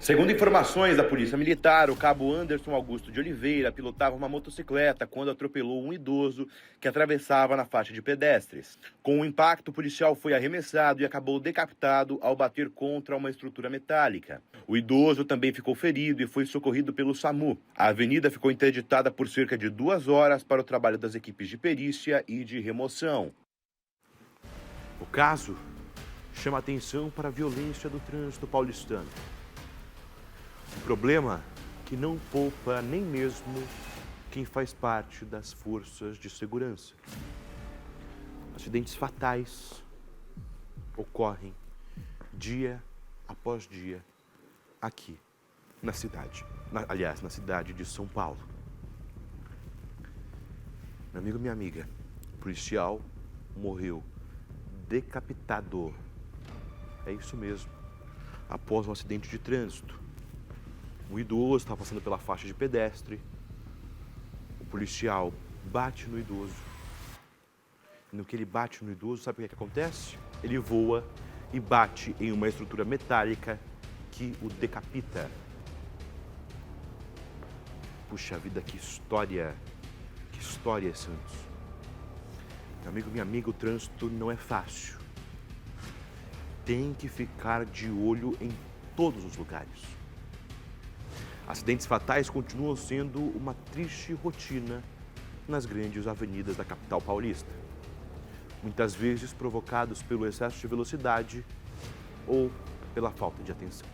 Segundo informações da Polícia Militar, o cabo Anderson Augusto de Oliveira pilotava uma motocicleta quando atropelou um idoso que atravessava na faixa de pedestres. Com o impacto, o policial foi arremessado e acabou decapitado ao bater contra uma estrutura metálica. O idoso também ficou ferido e foi socorrido pelo SAMU. A avenida ficou interditada por cerca de 2 horas para o trabalho das equipes de perícia e de remoção. O caso chama atenção para a violência do trânsito paulistano. Um problema que não poupa nem mesmo quem faz parte das forças de segurança. Acidentes fatais ocorrem dia após dia aqui na cidade. Na cidade de São Paulo. Meu amigo, minha amiga, o policial morreu decapitado. É isso mesmo. Após um acidente de trânsito. Um idoso estava passando pela faixa de pedestre. O policial bate no idoso. E no que ele bate no idoso, sabe o que acontece? Ele voa e bate em uma estrutura metálica que o decapita. Puxa vida, que história, Santos. Meu amigo, minha amiga, o trânsito não é fácil. Tem que ficar de olho em todos os lugares. Acidentes fatais continuam sendo uma triste rotina nas grandes avenidas da capital paulista. Muitas vezes provocados pelo excesso de velocidade ou pela falta de atenção.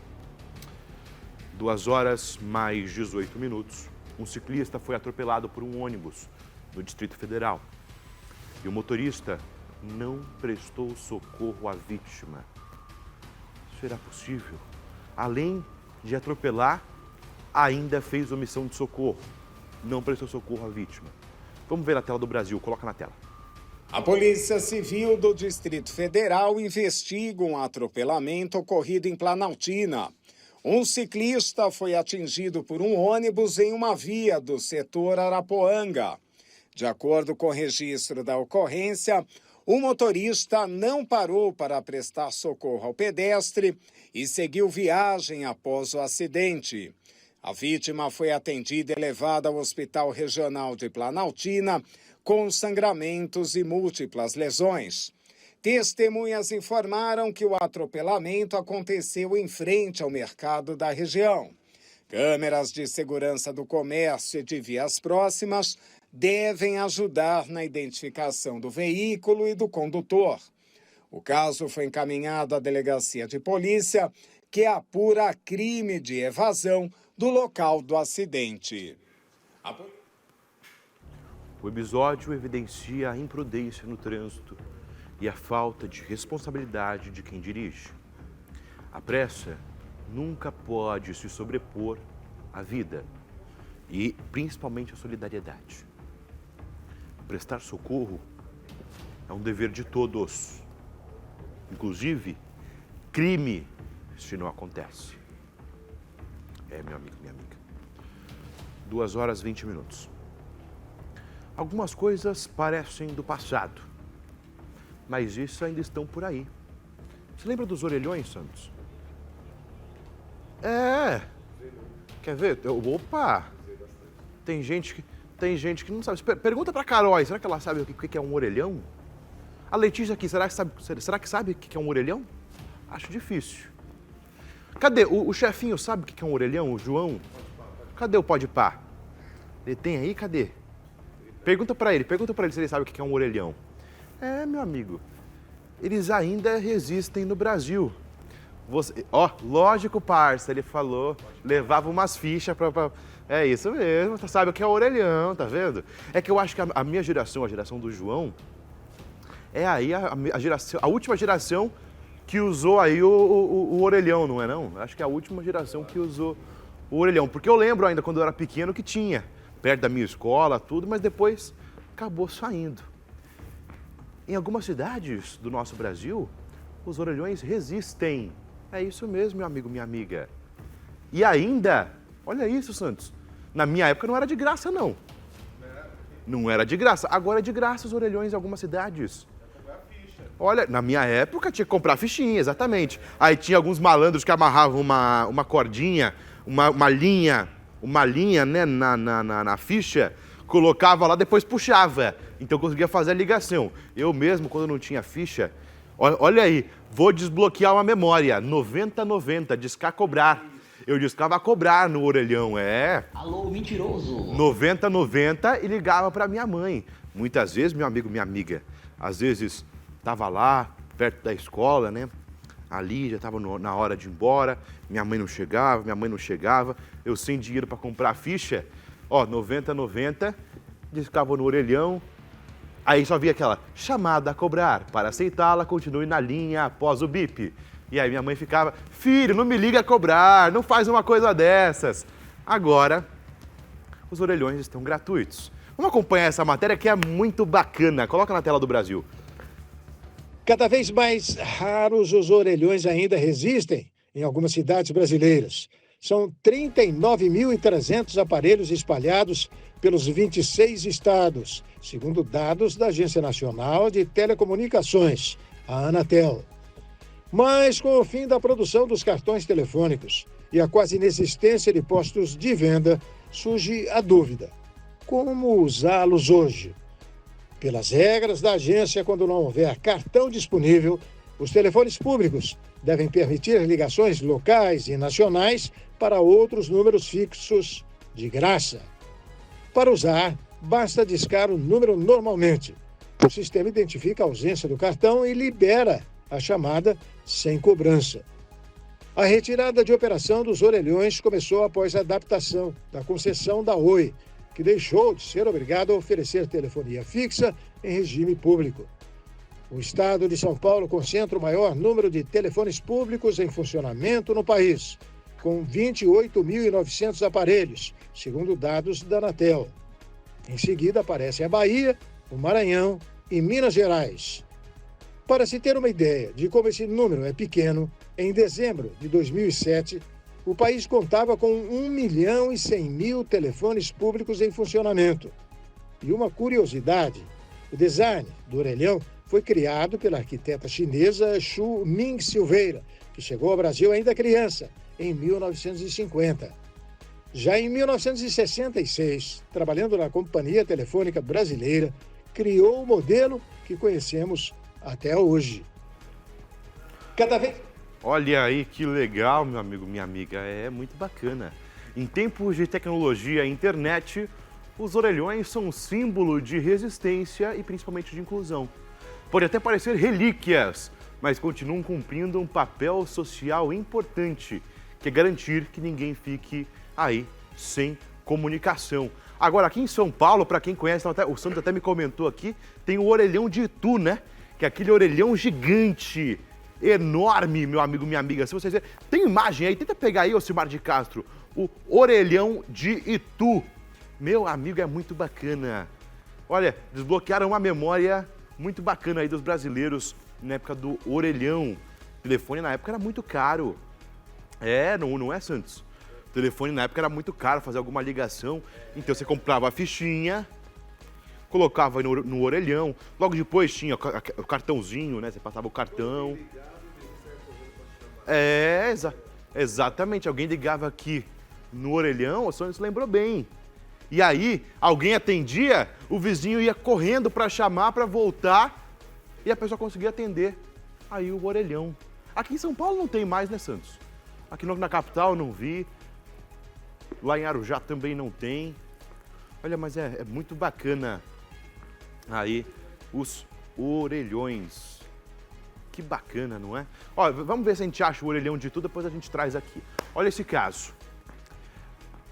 2 horas mais 18 minutos, um ciclista foi atropelado por um ônibus no Distrito Federal. E o motorista não prestou socorro à vítima. Será possível? Além de atropelar, ainda fez omissão de socorro. Não prestou socorro à vítima. Vamos ver a tela do Brasil. Coloca na tela. A Polícia Civil do Distrito Federal investiga um atropelamento ocorrido em Planaltina. Um ciclista foi atingido por um ônibus em uma via do setor Arapuanga. De acordo com o registro da ocorrência, o motorista não parou para prestar socorro ao pedestre e seguiu viagem após o acidente. A vítima foi atendida e levada ao Hospital Regional de Planaltina com sangramentos e múltiplas lesões. Testemunhas informaram que o atropelamento aconteceu em frente ao mercado da região. Câmeras de segurança do comércio e de vias próximas devem ajudar na identificação do veículo e do condutor. O caso foi encaminhado à delegacia de polícia, que apura crime de evasão do local do acidente. O episódio evidencia a imprudência no trânsito e a falta de responsabilidade de quem dirige. A pressa nunca pode se sobrepor à vida e principalmente à solidariedade. Prestar socorro é um dever de todos, inclusive crime se não acontece. Meu amigo, minha amiga. 2 horas e 20 minutos. Algumas coisas parecem do passado, mas isso ainda estão por aí. Você lembra dos orelhões, Santos? Quer ver? Opa! Tem gente que não sabe. Pergunta pra Carol, será que ela sabe o que é um orelhão? A Letícia aqui, será que sabe o que é um orelhão? Acho difícil. Cadê? O chefinho sabe o que é um orelhão, o João? Cadê o Pode Pá? Ele tem aí? Cadê? Pergunta pra ele se ele sabe o que é um orelhão. Meu amigo. eles ainda resistem no Brasil. Lógico, parça, ele falou, levava umas fichas pra... É isso mesmo, sabe o que é orelhão, tá vendo? É que eu acho que a minha geração, a geração do João, é aí a última geração que usou aí o orelhão, não é não? Acho que é a última geração que usou o orelhão. Porque eu lembro ainda quando eu era pequeno que tinha, perto da minha escola, tudo, mas depois acabou saindo. Em algumas cidades do nosso Brasil, os orelhões resistem. É isso mesmo, meu amigo, minha amiga. E ainda, olha isso, Santos, na minha época não era de graça, não. Não era de graça. Agora é de graça os orelhões em algumas cidades. Olha, na minha época tinha que comprar fichinha, exatamente. Aí tinha alguns malandros que amarravam uma cordinha, uma linha, né, na ficha, colocava lá, depois puxava. Então eu conseguia fazer a ligação. Eu mesmo, quando não tinha ficha, olha aí, vou desbloquear uma memória, 9090, discar cobrar. Eu discava a cobrar no orelhão, Alô, mentiroso. 9090 e ligava para minha mãe. Muitas vezes, meu amigo, minha amiga, às vezes estava lá, perto da escola, né? Ali já estava na hora de ir embora, minha mãe não chegava, eu sem dinheiro para comprar a ficha, 9090, discava no orelhão, aí só via aquela chamada a cobrar, para aceitá-la, continue na linha após o bip. E aí minha mãe ficava, filho, não me liga a cobrar, não faz uma coisa dessas. Agora, os orelhões estão gratuitos. Vamos acompanhar essa matéria que é muito bacana, coloca na tela do Brasil. Cada vez mais raros os orelhões ainda resistem em algumas cidades brasileiras. São 39.300 aparelhos espalhados pelos 26 estados, segundo dados da Agência Nacional de Telecomunicações, a Anatel. Mas com o fim da produção dos cartões telefônicos e a quase inexistência de postos de venda, surge a dúvida: como usá-los hoje? Pelas regras da agência, quando não houver cartão disponível, os telefones públicos devem permitir ligações locais e nacionais para outros números fixos de graça. Para usar, basta discar o número normalmente. O sistema identifica a ausência do cartão e libera a chamada sem cobrança. A retirada de operação dos orelhões começou após a adaptação da concessão da Oi, que deixou de ser obrigado a oferecer telefonia fixa em regime público. O estado de São Paulo concentra o maior número de telefones públicos em funcionamento no país, com 28.900 aparelhos, segundo dados da Anatel. Em seguida aparecem a Bahia, o Maranhão e Minas Gerais. Para se ter uma ideia de como esse número é pequeno, em dezembro de 2007, o país contava com 1.100.000 telefones públicos em funcionamento. E uma curiosidade, o design do orelhão foi criado pela arquiteta chinesa Xu Ming Silveira, que chegou ao Brasil ainda criança, em 1950. Já em 1966, trabalhando na Companhia Telefônica Brasileira, criou o modelo que conhecemos até hoje. Olha aí que legal, meu amigo, minha amiga, é muito bacana. Em tempos de tecnologia e internet, os orelhões são um símbolo de resistência e principalmente de inclusão. Pode até parecer relíquias, mas continuam cumprindo um papel social importante, que é garantir que ninguém fique aí sem comunicação. Agora, aqui em São Paulo, para quem conhece, o Santos até me comentou aqui, tem o orelhão de Itu, né? Que é aquele orelhão gigante, enorme, meu amigo, minha amiga. Se vocês verem, tem imagem aí, tenta pegar aí, Ocimar de Castro, o orelhão de Itu. Meu amigo, é muito bacana. Olha, desbloquearam uma memória muito bacana aí dos brasileiros na época do orelhão. O telefone na época era muito caro. Não é, Santos? O telefone na época era muito caro, fazer alguma ligação. Então você comprava a fichinha, colocava no orelhão. Logo depois tinha o cartãozinho, né? Você passava o cartão. Exatamente. Alguém ligava aqui no orelhão, o Santos lembrou bem. E aí, alguém atendia, o vizinho ia correndo para chamar, para voltar, e a pessoa conseguia atender. Aí o orelhão. Aqui em São Paulo não tem mais, né, Santos? Aqui na capital eu não vi. Lá em Arujá também não tem. Olha, mas é muito bacana aí os orelhões. que bacana, não é? Ó, vamos ver se a gente acha o orelhão de Tu, depois a gente traz aqui. Olha esse caso.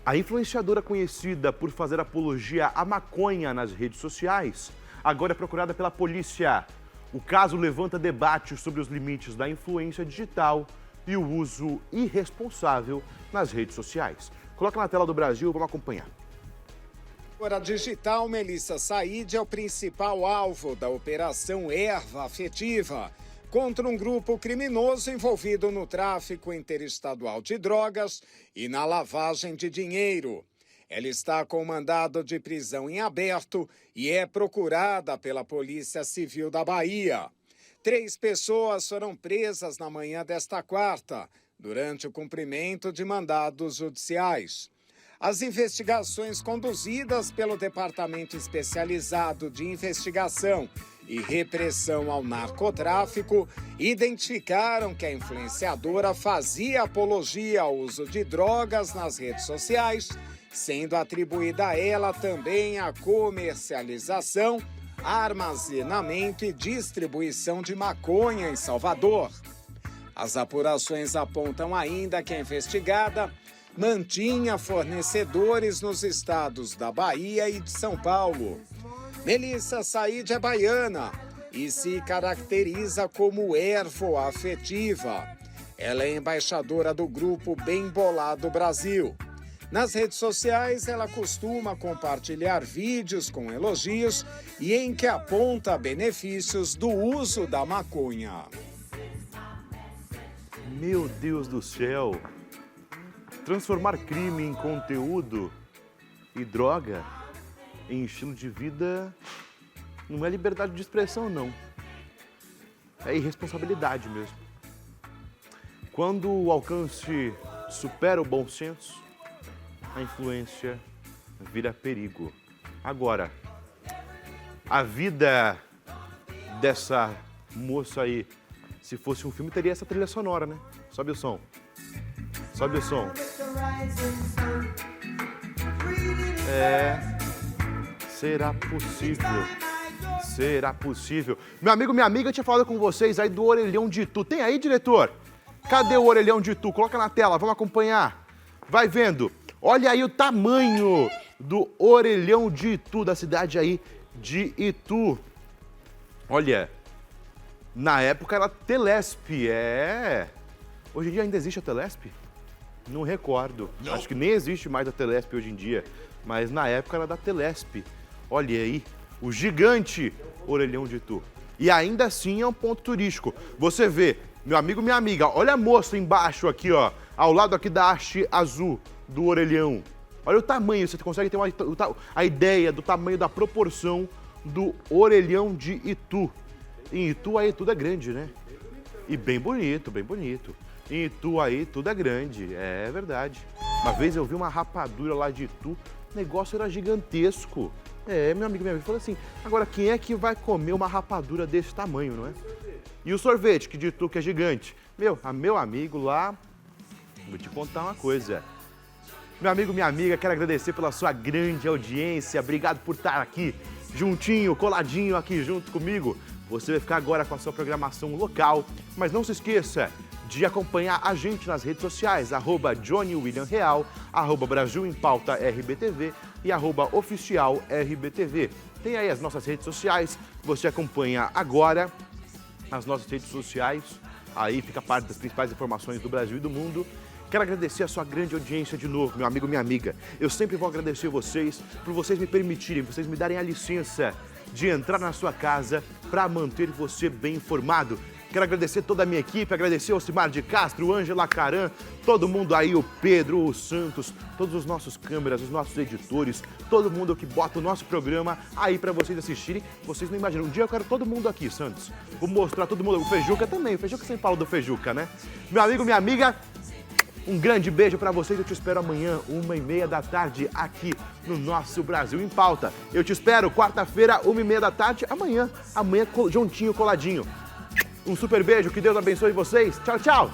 A influenciadora conhecida por fazer apologia à maconha nas redes sociais, agora é procurada pela polícia. O caso levanta debate sobre os limites da influência digital e o uso irresponsável nas redes sociais. Coloca na tela do Brasil, vamos acompanhar. A digital Melissa Said é o principal alvo da Operação Erva Afetiva contra um grupo criminoso envolvido no tráfico interestadual de drogas e na lavagem de dinheiro. Ela está com mandado de prisão em aberto e é procurada pela Polícia Civil da Bahia. 3 pessoas foram presas na manhã desta quarta, durante o cumprimento de mandados judiciais. As investigações conduzidas pelo Departamento Especializado de Investigação e Repressão ao Narcotráfico identificaram que a influenciadora fazia apologia ao uso de drogas nas redes sociais, sendo atribuída a ela também a comercialização, armazenamento e distribuição de maconha em Salvador. As apurações apontam ainda que a investigada mantinha fornecedores nos estados da Bahia e de São Paulo. Melissa Said é baiana e se caracteriza como ervo-afetiva. Ela é embaixadora do grupo Bem Bolado Brasil. Nas redes sociais, ela costuma compartilhar vídeos com elogios e em que aponta benefícios do uso da maconha. Meu Deus do céu! Transformar crime em conteúdo e droga em estilo de vida não é liberdade de expressão, não. É irresponsabilidade mesmo. Quando o alcance supera o bom senso, a influência vira perigo. Agora, a vida dessa moça aí, se fosse um filme, teria essa trilha sonora, né? Sobe o som. Sobe o som. Será possível? Será possível? Meu amigo, minha amiga, eu tinha falado com vocês aí do orelhão de Tu. Tem aí, diretor? Cadê o orelhão de Tu? Coloca na tela, vamos acompanhar. Vai vendo. Olha aí o tamanho do orelhão de Itu, da cidade aí de Itu. Olha, na época era Telesp, Hoje em dia ainda existe a Telesp? Não recordo. Não. Acho que nem existe mais a Telesp hoje em dia. Mas na época era da Telesp. Olha aí, o gigante orelhão de Itu. E ainda assim é um ponto turístico. Você vê, meu amigo, minha amiga, olha a moça embaixo aqui, ó. Ao lado aqui da haste azul do orelhão. Olha o tamanho, você consegue ter a ideia do tamanho, da proporção do orelhão de Itu. Em Itu aí tudo é grande, né? E bem bonito, bem bonito. Em Itu aí tudo é grande, é verdade. Uma vez eu vi uma rapadura lá de Itu, o negócio era gigantesco. Meu amigo, minha amiga falou assim, agora quem é que vai comer uma rapadura desse tamanho, não é? E o sorvete, que de Itu que é gigante. Meu amigo lá, vou te contar uma coisa. Meu amigo, minha amiga, quero agradecer pela sua grande audiência. Obrigado por estar aqui, juntinho, coladinho aqui junto comigo. Você vai ficar agora com a sua programação local, mas não se esqueça de acompanhar a gente nas redes sociais, @JohnnyWilliamReal, @Brasil em Pauta RBTV e @OficialRBTV. Tem aí as nossas redes sociais, você acompanha agora as nossas redes sociais, aí fica parte das principais informações do Brasil e do mundo. Quero agradecer a sua grande audiência de novo, meu amigo, minha amiga. Eu sempre vou agradecer vocês por vocês me permitirem, vocês me darem a licença de entrar na sua casa para manter você bem informado. Quero agradecer toda a minha equipe, agradecer o Simar de Castro, Ângela Caran, todo mundo aí, o Pedro, o Santos, todos os nossos câmeras, os nossos editores, todo mundo que bota o nosso programa aí para vocês assistirem. Vocês não imaginam, um dia eu quero todo mundo aqui, Santos. Vou mostrar todo mundo, o Fejuca também, o Fejuca sempre fala do Fejuca, né? Meu amigo, minha amiga, um grande beijo para vocês, eu te espero amanhã, 1h30 da tarde, aqui no nosso Brasil em Pauta. Eu te espero quarta-feira, 1h30 da tarde, amanhã juntinho, coladinho. Um super beijo, que Deus abençoe vocês. Tchau, tchau!